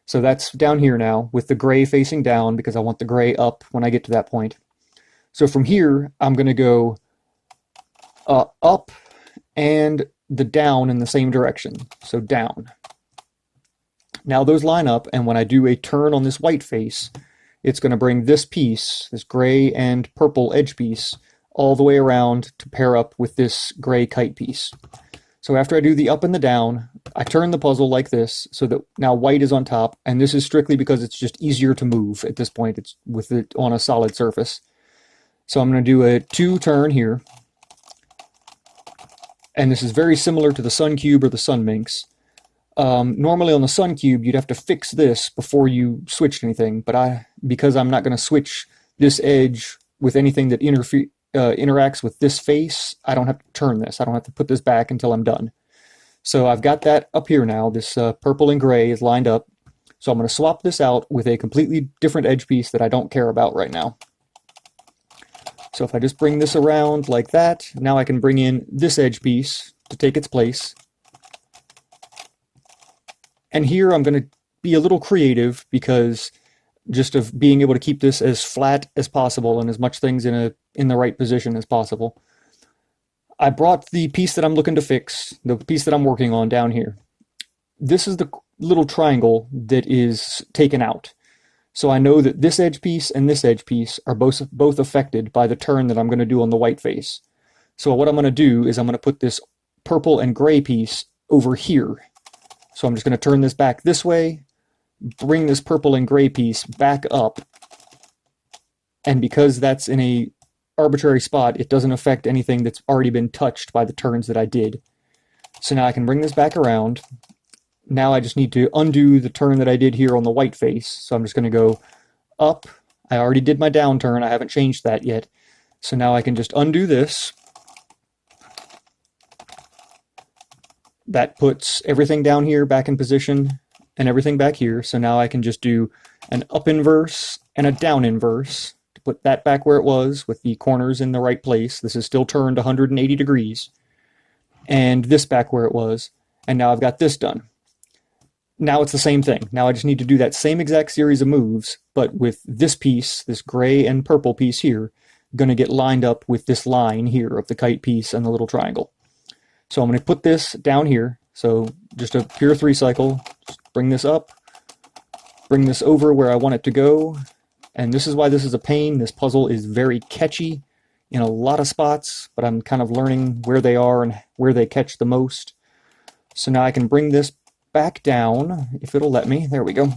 So that's down here now with the gray facing down because I want the gray up when I get to that point. So from here, I'm going to go up and the down in the same direction. So down. Now those line up, and when I do a turn on this white face, it's going to bring this piece, this gray and purple edge piece, all the way around to pair up with this gray kite piece. So after I do the up and the down, I turn the puzzle like this so that now white is on top, and this is strictly because it's just easier to move at this point. It's with it on a solid surface. So I'm going to do a 2 turn here, and this is very similar to the Sun Cube or the Sun Minx. Normally on the Sun Cube, you'd have to fix this before you switched anything, but because I'm not going to switch this edge with anything that interacts with this face, I don't have to turn this. I don't have to put this back until I'm done. So I've got that up here now. This purple and gray is lined up. So I'm going to swap this out with a completely different edge piece that I don't care about right now. So if I just bring this around like that, now I can bring in this edge piece to take its place. And here I'm going to be a little creative because just of being able to keep this as flat as possible and as much things in the right position as possible. I brought the piece that I'm looking to fix, the piece that I'm working on down here. This is the little triangle that is taken out. So I know that this edge piece and this edge piece are both affected by the turn that I'm going to do on the white face. So what I'm going to do is I'm going to put this purple and gray piece over here. So I'm just going to turn this back this way, bring this purple and gray piece back up, and because that's in a arbitrary spot, it doesn't affect anything that's already been touched by the turns that I did. So now I can bring this back around. Now I just need to undo the turn that I did here on the white face. So I'm just going to go up. I already did my down turn. I haven't changed that yet. So now I can just undo this. That puts everything down here back in position and everything back here. So now I can just do an up inverse and a down inverse to put that back where it was with the corners in the right place. This is still turned 180 degrees. And this back where it was. And now I've got this done. Now it's the same thing. Now I just need to do that same exact series of moves, but with this piece, this gray and purple piece here, going to get lined up with this line here of the kite piece and the little triangle. So I'm going to put this down here. So just a pure 3 cycle, just bring this up, bring this over where I want it to go. And this is why this is a pain. This puzzle is very catchy in a lot of spots, but I'm kind of learning where they are and where they catch the most. So now I can bring this back down, if it'll let me. There we go.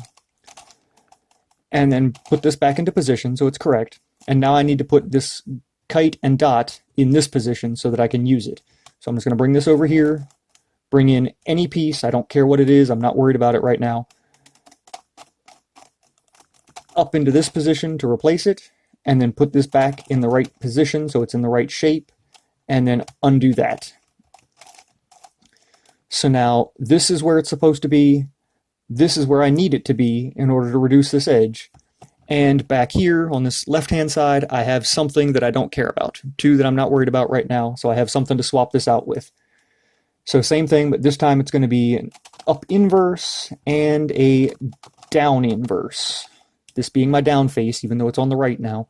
And then put this back into position so it's correct. And now I need to put this kite and dot in this position so that I can use it. So I'm just going to bring this over here, bring in any piece. I don't care what it is. I'm not worried about it right now. Up into this position to replace it, and then put this back in the right position so it's in the right shape, and then undo that. So now this is where it's supposed to be. This is where I need it to be in order to reduce this edge. And back here on this left-hand side, I have something that I don't care about. 2 that I'm not worried about right now, so I have something to swap this out with. So same thing, but this time it's going to be an up inverse and a down inverse. This being my down face, even though it's on the right now,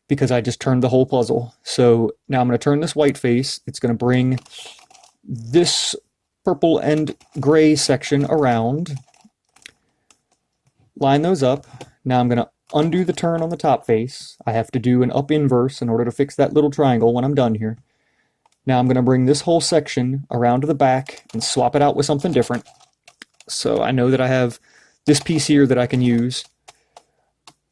because I just turned the whole puzzle. So now I'm going to turn this white face. It's going to bring this purple and gray section around. Line those up. Now I'm going to undo the turn on the top face. I have to do an up inverse in order to fix that little triangle when I'm done here. Now I'm going to bring this whole section around to the back and swap it out with something different. So I know that I have this piece here that I can use.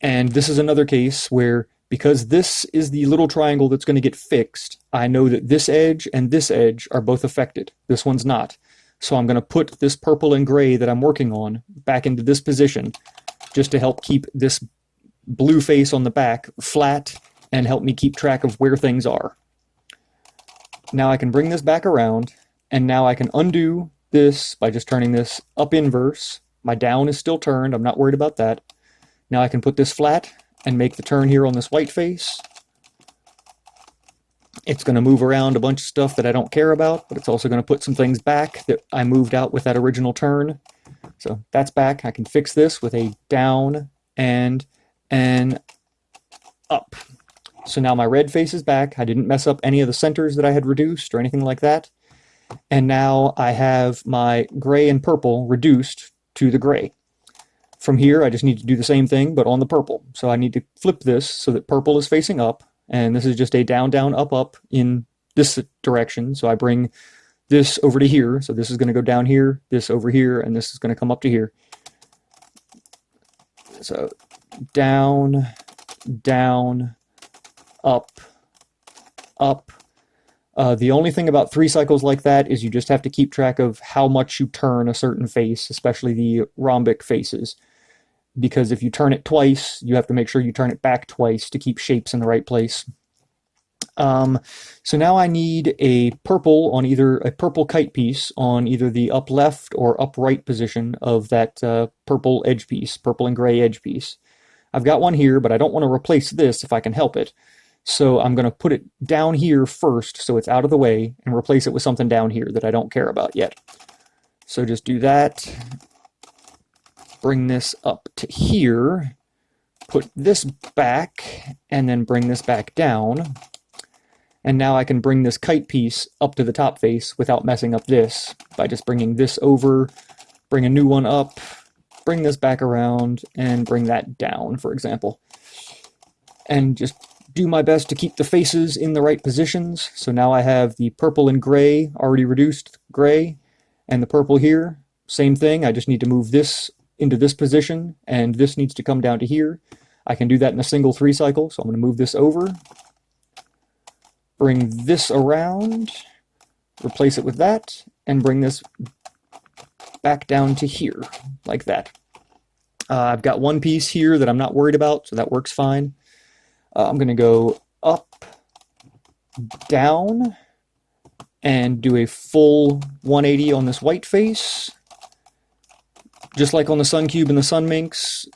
And this is another case where, because this is the little triangle that's going to get fixed, I know that this edge and this edge are both affected. This one's not. So I'm going to put this purple and gray that I'm working on back into this position just to help keep this blue face on the back flat and help me keep track of where things are. Now I can bring this back around, and now I can undo this by just turning this up inverse. My down is still turned. I'm not worried about that. Now I can put this flat and make the turn here on this white face. It's going to move around a bunch of stuff that I don't care about, but it's also going to put some things back that I moved out with that original turn. So that's back. I can fix this with a down and an up. So now my red face is back. I didn't mess up any of the centers that I had reduced or anything like that. And now I have my gray and purple reduced to the gray. From here, I just need to do the same thing, but on the purple. So I need to flip this so that purple is facing up, and this is just a down, down, up, up in this direction. So I bring this over to here. So this is going to go down here, this over here, and this is going to come up to here. So down, down, up, up. The only thing about 3 cycles like that is you just have to keep track of how much you turn a certain face, especially the rhombic faces. Because if you turn it twice, you have to make sure you turn it back twice to keep shapes in the right place. So now I need a purple on either a purple kite piece on either the up left or up right position of that purple edge piece, purple and gray edge piece. I've got one here, but I don't want to replace this if I can help it. So I'm going to put it down here first so it's out of the way and replace it with something down here that I don't care about yet. So just do that. Bring this up to here. Put this back and then bring this back down. And now I can bring this kite piece up to the top face without messing up this by just bringing this over, bring a new one up, bring this back around, and bring that down, for example. And just do my best to keep the faces in the right positions. So now I have the purple and gray, already reduced gray, and the purple here. Same thing, I just need to move this into this position, and this needs to come down to here. I can do that in a single 3 cycle, so I'm going to move this over, bring this around, replace it with that, and bring this back down to here, like that. I've got one piece here that I'm not worried about, so that works fine. I'm going to go up, down, and do a full 180 on this white face. Just like on the Sun Cube and the Sun Minx,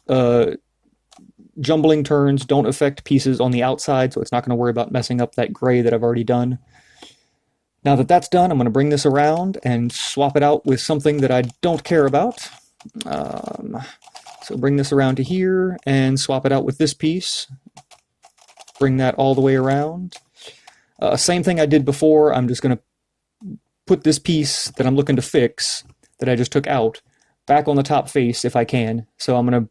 jumbling turns don't affect pieces on the outside, so it's not going to worry about messing up that gray that I've already done. Now that that's done, I'm going to bring this around and swap it out with something that I don't care about. So bring this around to here and swap it out with this piece. Bring that all the way around. Same thing I did before. I'm just going to put this piece that I'm looking to fix, that I just took out, back on the top face if I can. So I'm going to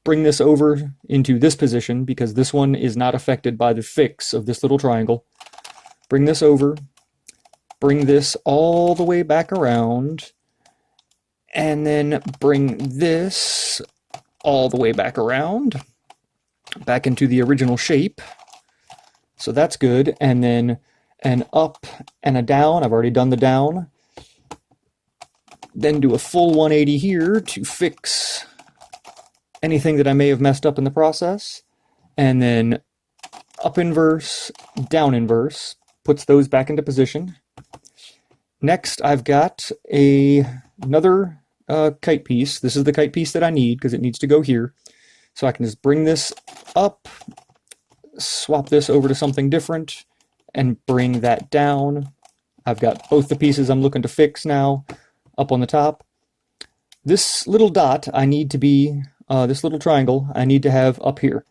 bring this over into this position because this one is not affected by the fix of this little triangle. Bring this over, bring this all the way back around, and then bring this all the way back around, back into the original shape. So that's good. And then an up and a down. I've already done the down. Then do a full 180 here to fix anything that I may have messed up in the process. And then up inverse, down inverse, puts those back into position. Next, I've got another kite piece. This is the kite piece that I need because it needs to go here. So I can just bring this up, swap this over to something different, and bring that down. I've got both the pieces I'm looking to fix now up on the top. This little dot I need to be, this little triangle I need to have up here.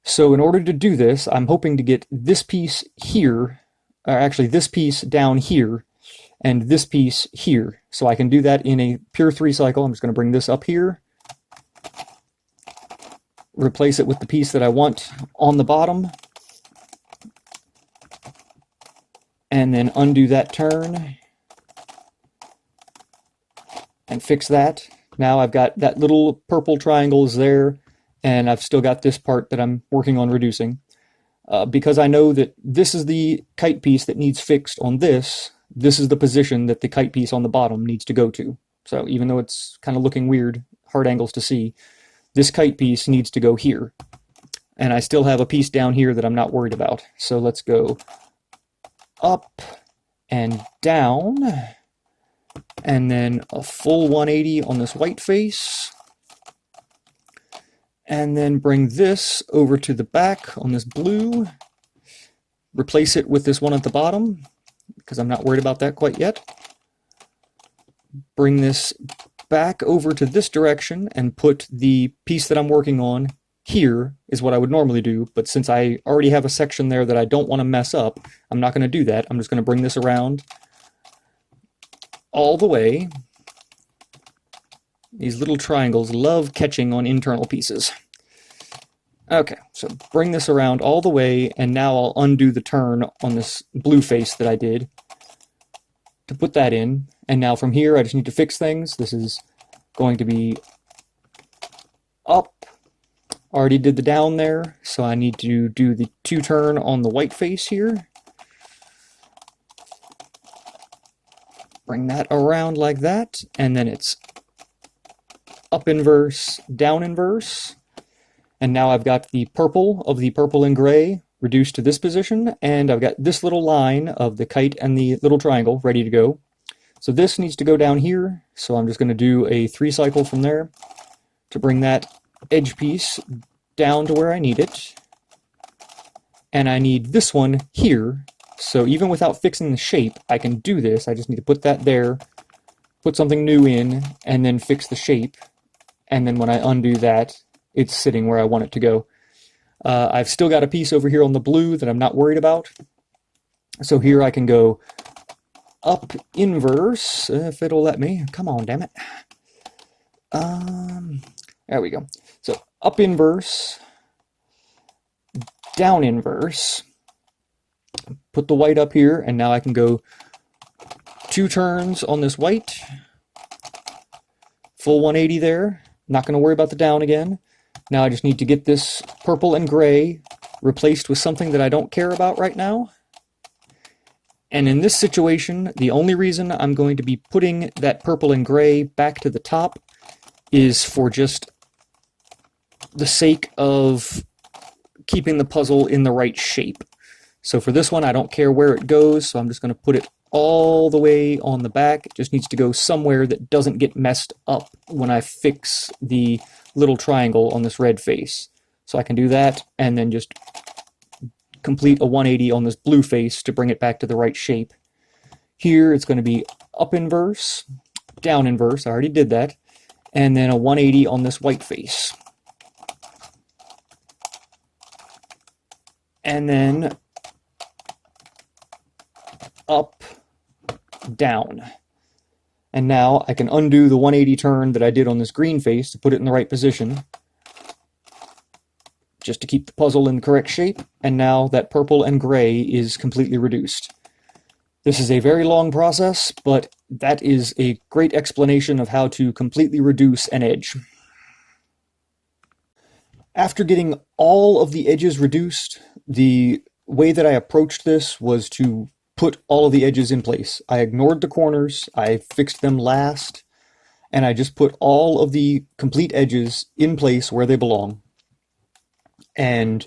So in order to do this, I'm hoping to get this piece here, or actually this piece down here, and this piece here. So I can do that in a pure 3 cycle. I'm just going to bring this up here, replace it with the piece that I want on the bottom, and then undo that turn and fix that. Now I've got that little purple triangle is there, and I've still got this part that I'm working on reducing. Because I know that this is the kite piece that needs fixed on this, this is the position that the kite piece on the bottom needs to go to. So even though it's kind of looking weird, hard angles to see, this kite piece needs to go here. And I still have a piece down here that I'm not worried about. So let's go up and down, and then a full 180 on this white face. And then bring this over to the back on this blue. Replace it with this one at the bottom, because I'm not worried about that quite yet. Bring this back over to this direction and put the piece that I'm working on here is what I would normally do, but since I already have a section there that I don't want to mess up, I'm not going to do that. I'm just going to bring this around all the way. These little triangles love catching on internal pieces. Okay, so bring this around all the way, and now I'll undo the turn on this blue face that I did to put that in. And now from here, I just need to fix things. This is going to be up. Already did the down there, so I need to do the 2 turn on the white face here. Bring that around like that, and then it's up inverse, down inverse. And now I've got the purple of the purple and gray reduced to this position, and I've got this little line of the kite and the little triangle ready to go. So this needs to go down here, so I'm just going to do a 3 cycle from there to bring that edge piece down to where I need it. And I need this one here, so even without fixing the shape, I can do this. I just need to put that there, put something new in, and then fix the shape. And then when I undo that, it's sitting where I want it to go. I've still got a piece over here on the blue that I'm not worried about. So here I can go up inverse, if it'll let me. Come on, damn it. There we go. So up inverse, down inverse, put the white up here, and now I can go 2 turns on this white, full 180 there. Not going to worry about the down again. Now I just need to get this purple and gray replaced with something that I don't care about right now. And in this situation, the only reason I'm going to be putting that purple and gray back to the top is for just the sake of keeping the puzzle in the right shape. So for this one, I don't care where it goes, so I'm just going to put it all the way on the back. It just needs to go somewhere that doesn't get messed up when I fix the little triangle on this red face. So I can do that and then just complete a 180 on this blue face to bring it back to the right shape. Here it's going to be up inverse, down inverse, I already did that, and then a 180 on this white face. And then up, down. And now I can undo the 180 turn that I did on this green face to put it in the right position, just to keep the puzzle in the correct shape, and now that purple and gray is completely reduced. This is a very long process, but that is a great explanation of how to completely reduce an edge. After getting all of the edges reduced, the way that I approached this was to put all of the edges in place. I ignored the corners, I fixed them last, and I just put all of the complete edges in place where they belong. And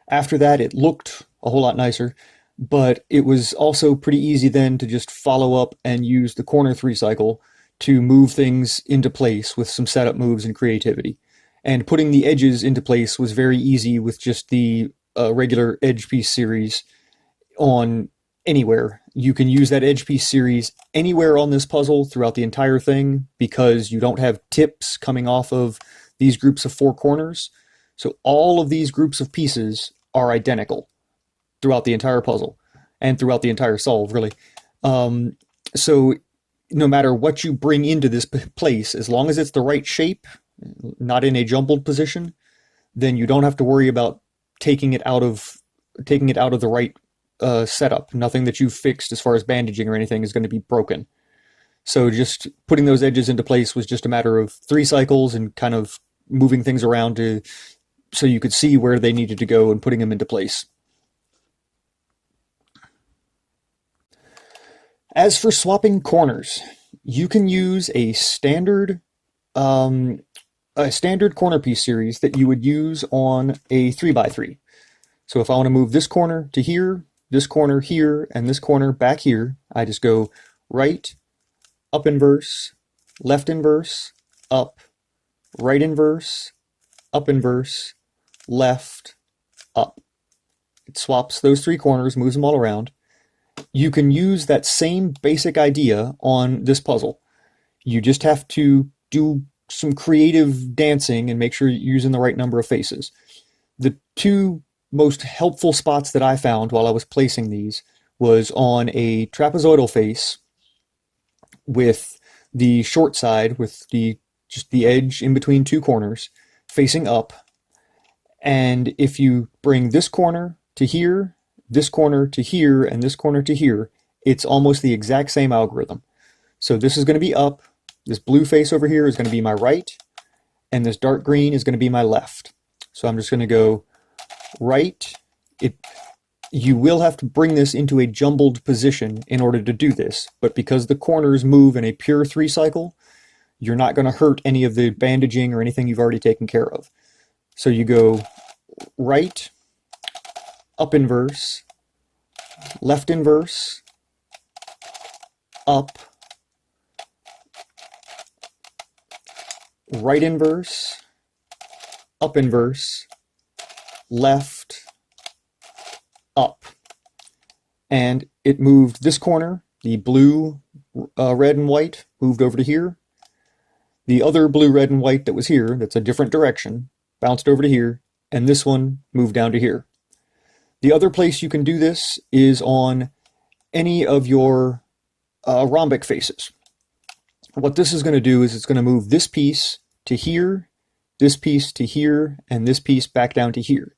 after that, it looked a whole lot nicer, but it was also pretty easy then to just follow up and use the corner 3 cycle to move things into place with some setup moves and creativity. And putting the edges into place was very easy with just the regular edge piece series on anywhere. You can use that edge piece series anywhere on this puzzle throughout the entire thing because you don't have tips coming off of these groups of 4 corners. So all of these groups of pieces are identical throughout the entire puzzle and throughout the entire solve, really. So no matter what you bring into this place, as long as it's the right shape, not in a jumbled position, then you don't have to worry about taking it out of the right setup. Nothing that you've fixed as far as bandaging or anything is going to be broken. So just putting those edges into place was just a matter of 3 cycles and kind of moving things around so you could see where they needed to go and putting them into place. As for swapping corners, you can use a standard corner piece series that you would use on a 3x3. So if I want to move this corner to here, this corner here, and this corner back here, I just go right, up inverse, left inverse, up, right inverse, up inverse, left, up. It swaps those 3 corners, moves them all around. You can use that same basic idea on this puzzle. You just have to do some creative dancing and make sure you're using the right number of faces. The 2 most helpful spots that I found while I was placing these was on a trapezoidal face with the short side, with just the edge in between 2 corners, facing up. And if you bring this corner to here, this corner to here, and this corner to here, it's almost the exact same algorithm. So this is going to be up, this blue face over here is going to be my right, and this dark green is going to be my left. So I'm just going to go right. You will have to bring this into a jumbled position in order to do this, but because the corners move in a pure 3 cycle, you're not going to hurt any of the bandaging or anything you've already taken care of. So you go right, up inverse, left inverse, up, right inverse, up inverse, left, up. And it moved this corner, the blue, red, and white, moved over to here. The other blue, red, and white that was here, that's a different direction, bounced over to here, and this one moved down to here. The other place you can do this is on any of your rhombic faces. What this is going to do is it's going to move this piece to here, this piece to here, and this piece back down to here.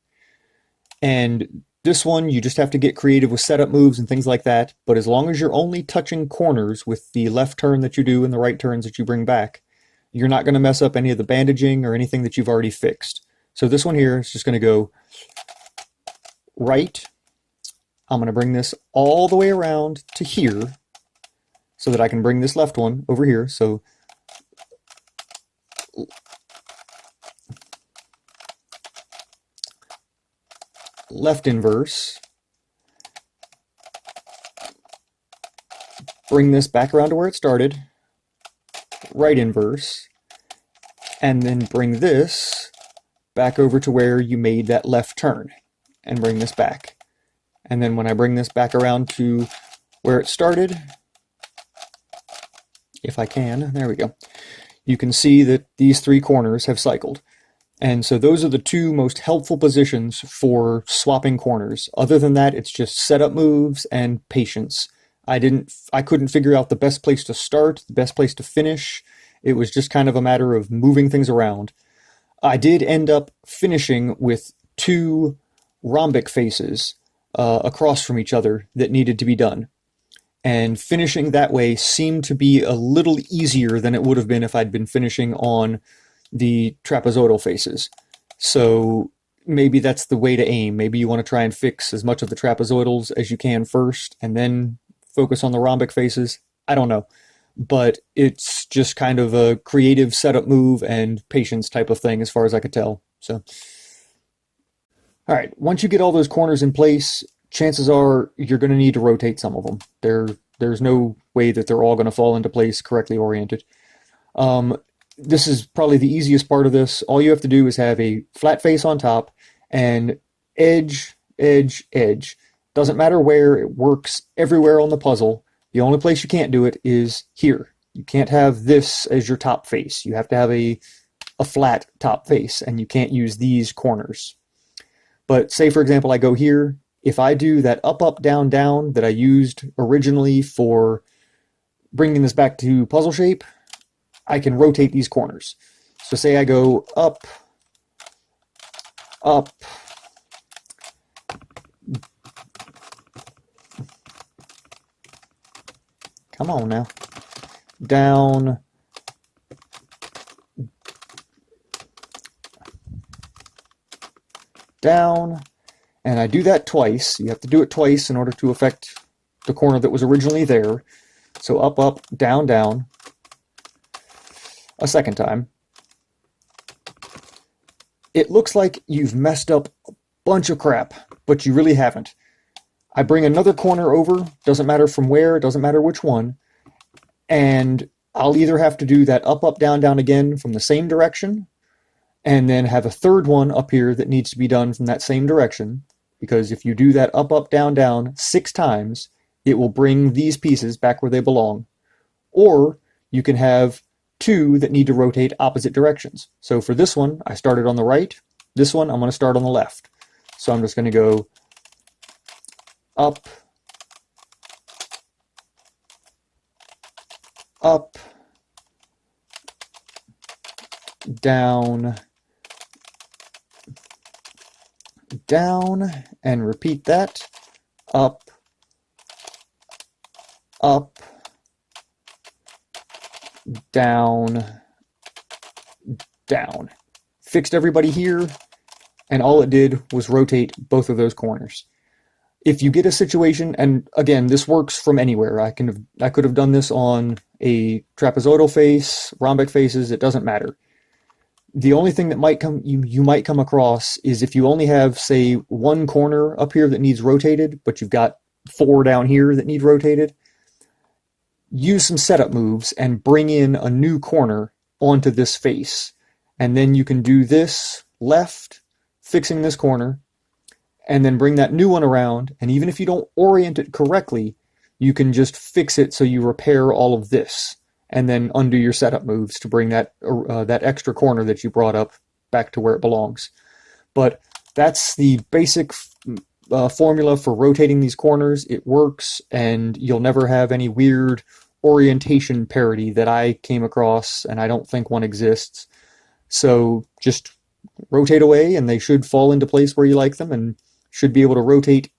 And this one, you just have to get creative with setup moves and things like that, but as long as you're only touching corners with the left turn that you do and the right turns that you bring back, you're not going to mess up any of the bandaging or anything that you've already fixed. So this one here is just going to go right. I'm going to bring this all the way around to here so that I can bring this left one over here. So left inverse, bring this back around to where it started, right inverse, and then bring this back over to where you made that left turn and bring this back. And then when I bring this back around to where it started, if I can, there we go, you can see that these three corners have cycled. And so those are the two most helpful positions for swapping corners. Other than that, it's just setup moves and patience. I couldn't figure out the best place to start, the best place to finish. It was just kind of a matter of moving things around. I did end up finishing with two rhombic faces across from each other that needed to be done. And finishing that way seemed to be a little easier than it would have been if I'd been finishing on the trapezoidal faces. So maybe that's the way to aim. Maybe you want to try and fix as much of the trapezoidals as you can first and then focus on the rhombic faces. I don't know. But it's just kind of a creative setup move and patience type of thing as far as I could tell. So, all right, once you get all those corners in place, chances are you're going to need to rotate some of them. There's no way that they're all going to fall into place correctly oriented. This is probably the easiest part of this. All you have to do is have a flat face on top and edge, edge, edge. Doesn't matter where, it works everywhere on the puzzle. The only place you can't do it is here. You can't have this as your top face. You have to have a flat top face, and you can't use these corners. But say, for example, I go here. If I do that up, up, down, down that I used originally for bringing this back to puzzle shape, I can rotate these corners. So say I go up, up, come on now, down, down, and I do that twice. You have to do it twice in order to affect the corner that was originally there. So up, up, down, down, a second time. It looks like you've messed up a bunch of crap, but you really haven't. I bring another corner over, doesn't matter from where, doesn't matter which one, and I'll either have to do that up, up, down, down again from the same direction, and then have a third one up here that needs to be done from that same direction, because if you do that up, up, down, down 6 times, it will bring these pieces back where they belong. Or you can have 2 that need to rotate opposite directions. So for this one, I started on the right. This one, I'm going to start on the left. So I'm just going to go up, up, down, down, and repeat that. Up, up, down, down. Fixed everybody here, and all it did was rotate both of those corners. If you get a situation, and again, this works from anywhere. I could have done this on a trapezoidal face, rhombic faces, it doesn't matter. The only thing that you might come across is if you only have, say, one corner up here that needs rotated, but you've got four down here that need rotated. Use some setup moves and bring in a new corner onto this face. And then you can do this left, fixing this corner, and then bring that new one around. And even if you don't orient it correctly, you can just fix it so you repair all of this, and then undo your setup moves to bring that that extra corner that you brought up back to where it belongs. But that's the basic formula for rotating these corners. It works, and you'll never have any weird orientation parity that I came across, and I don't think one exists. So just rotate away, and they should fall into place where you like them, and should be able to rotate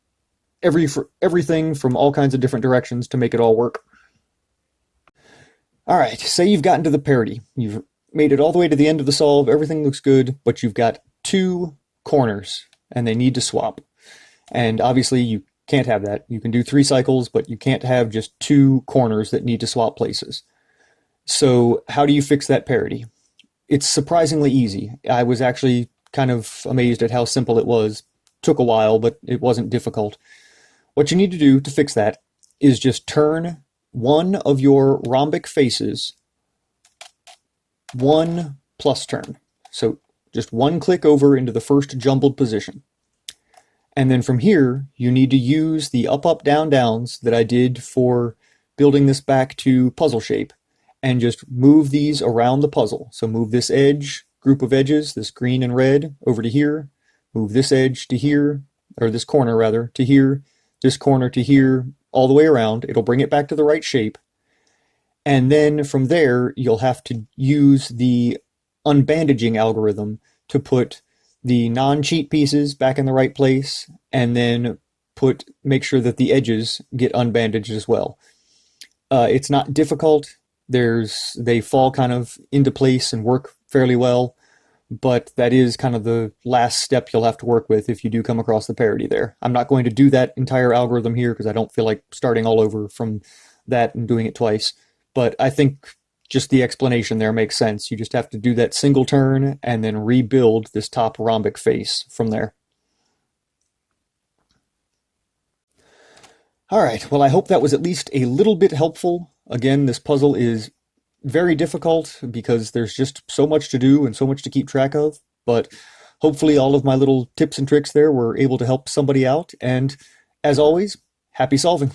everything from all kinds of different directions to make it all work. All right, say you've gotten to the parity. You've made it all the way to the end of the solve. Everything looks good, but you've got two corners, and they need to swap. And obviously, you can't have that. You can do 3 cycles, but you can't have just two corners that need to swap places. So how do you fix that parity? It's surprisingly easy. I was actually kind of amazed at how simple it was. Took a while, but it wasn't difficult. What you need to do to fix that is just turn one of your rhombic faces 1 plus turn. So just one click over into the first jumbled position. And then from here, you need to use the up, up, down, downs that I did for building this back to puzzle shape, and just move these around the puzzle. So move this edge, group of edges, this green and red, over to here. Move this edge to here, or this corner rather, to here, this corner to here, all the way around. It'll bring it back to the right shape. And then from there, you'll have to use the unbandaging algorithm to put the non-cheat pieces back in the right place, and then make sure that the edges get unbandaged as well. It's not difficult. They fall kind of into place and work fairly well, but that is kind of the last step you'll have to work with if you do come across the parity there. I'm not going to do that entire algorithm here because I don't feel like starting all over from that and doing it twice, but I think just the explanation there makes sense. You just have to do that single turn and then rebuild this top rhombic face from there. All right, well, I hope that was at least a little bit helpful. Again, this puzzle is very difficult because there's just so much to do and so much to keep track of, but hopefully all of my little tips and tricks there were able to help somebody out, and as always, happy solving.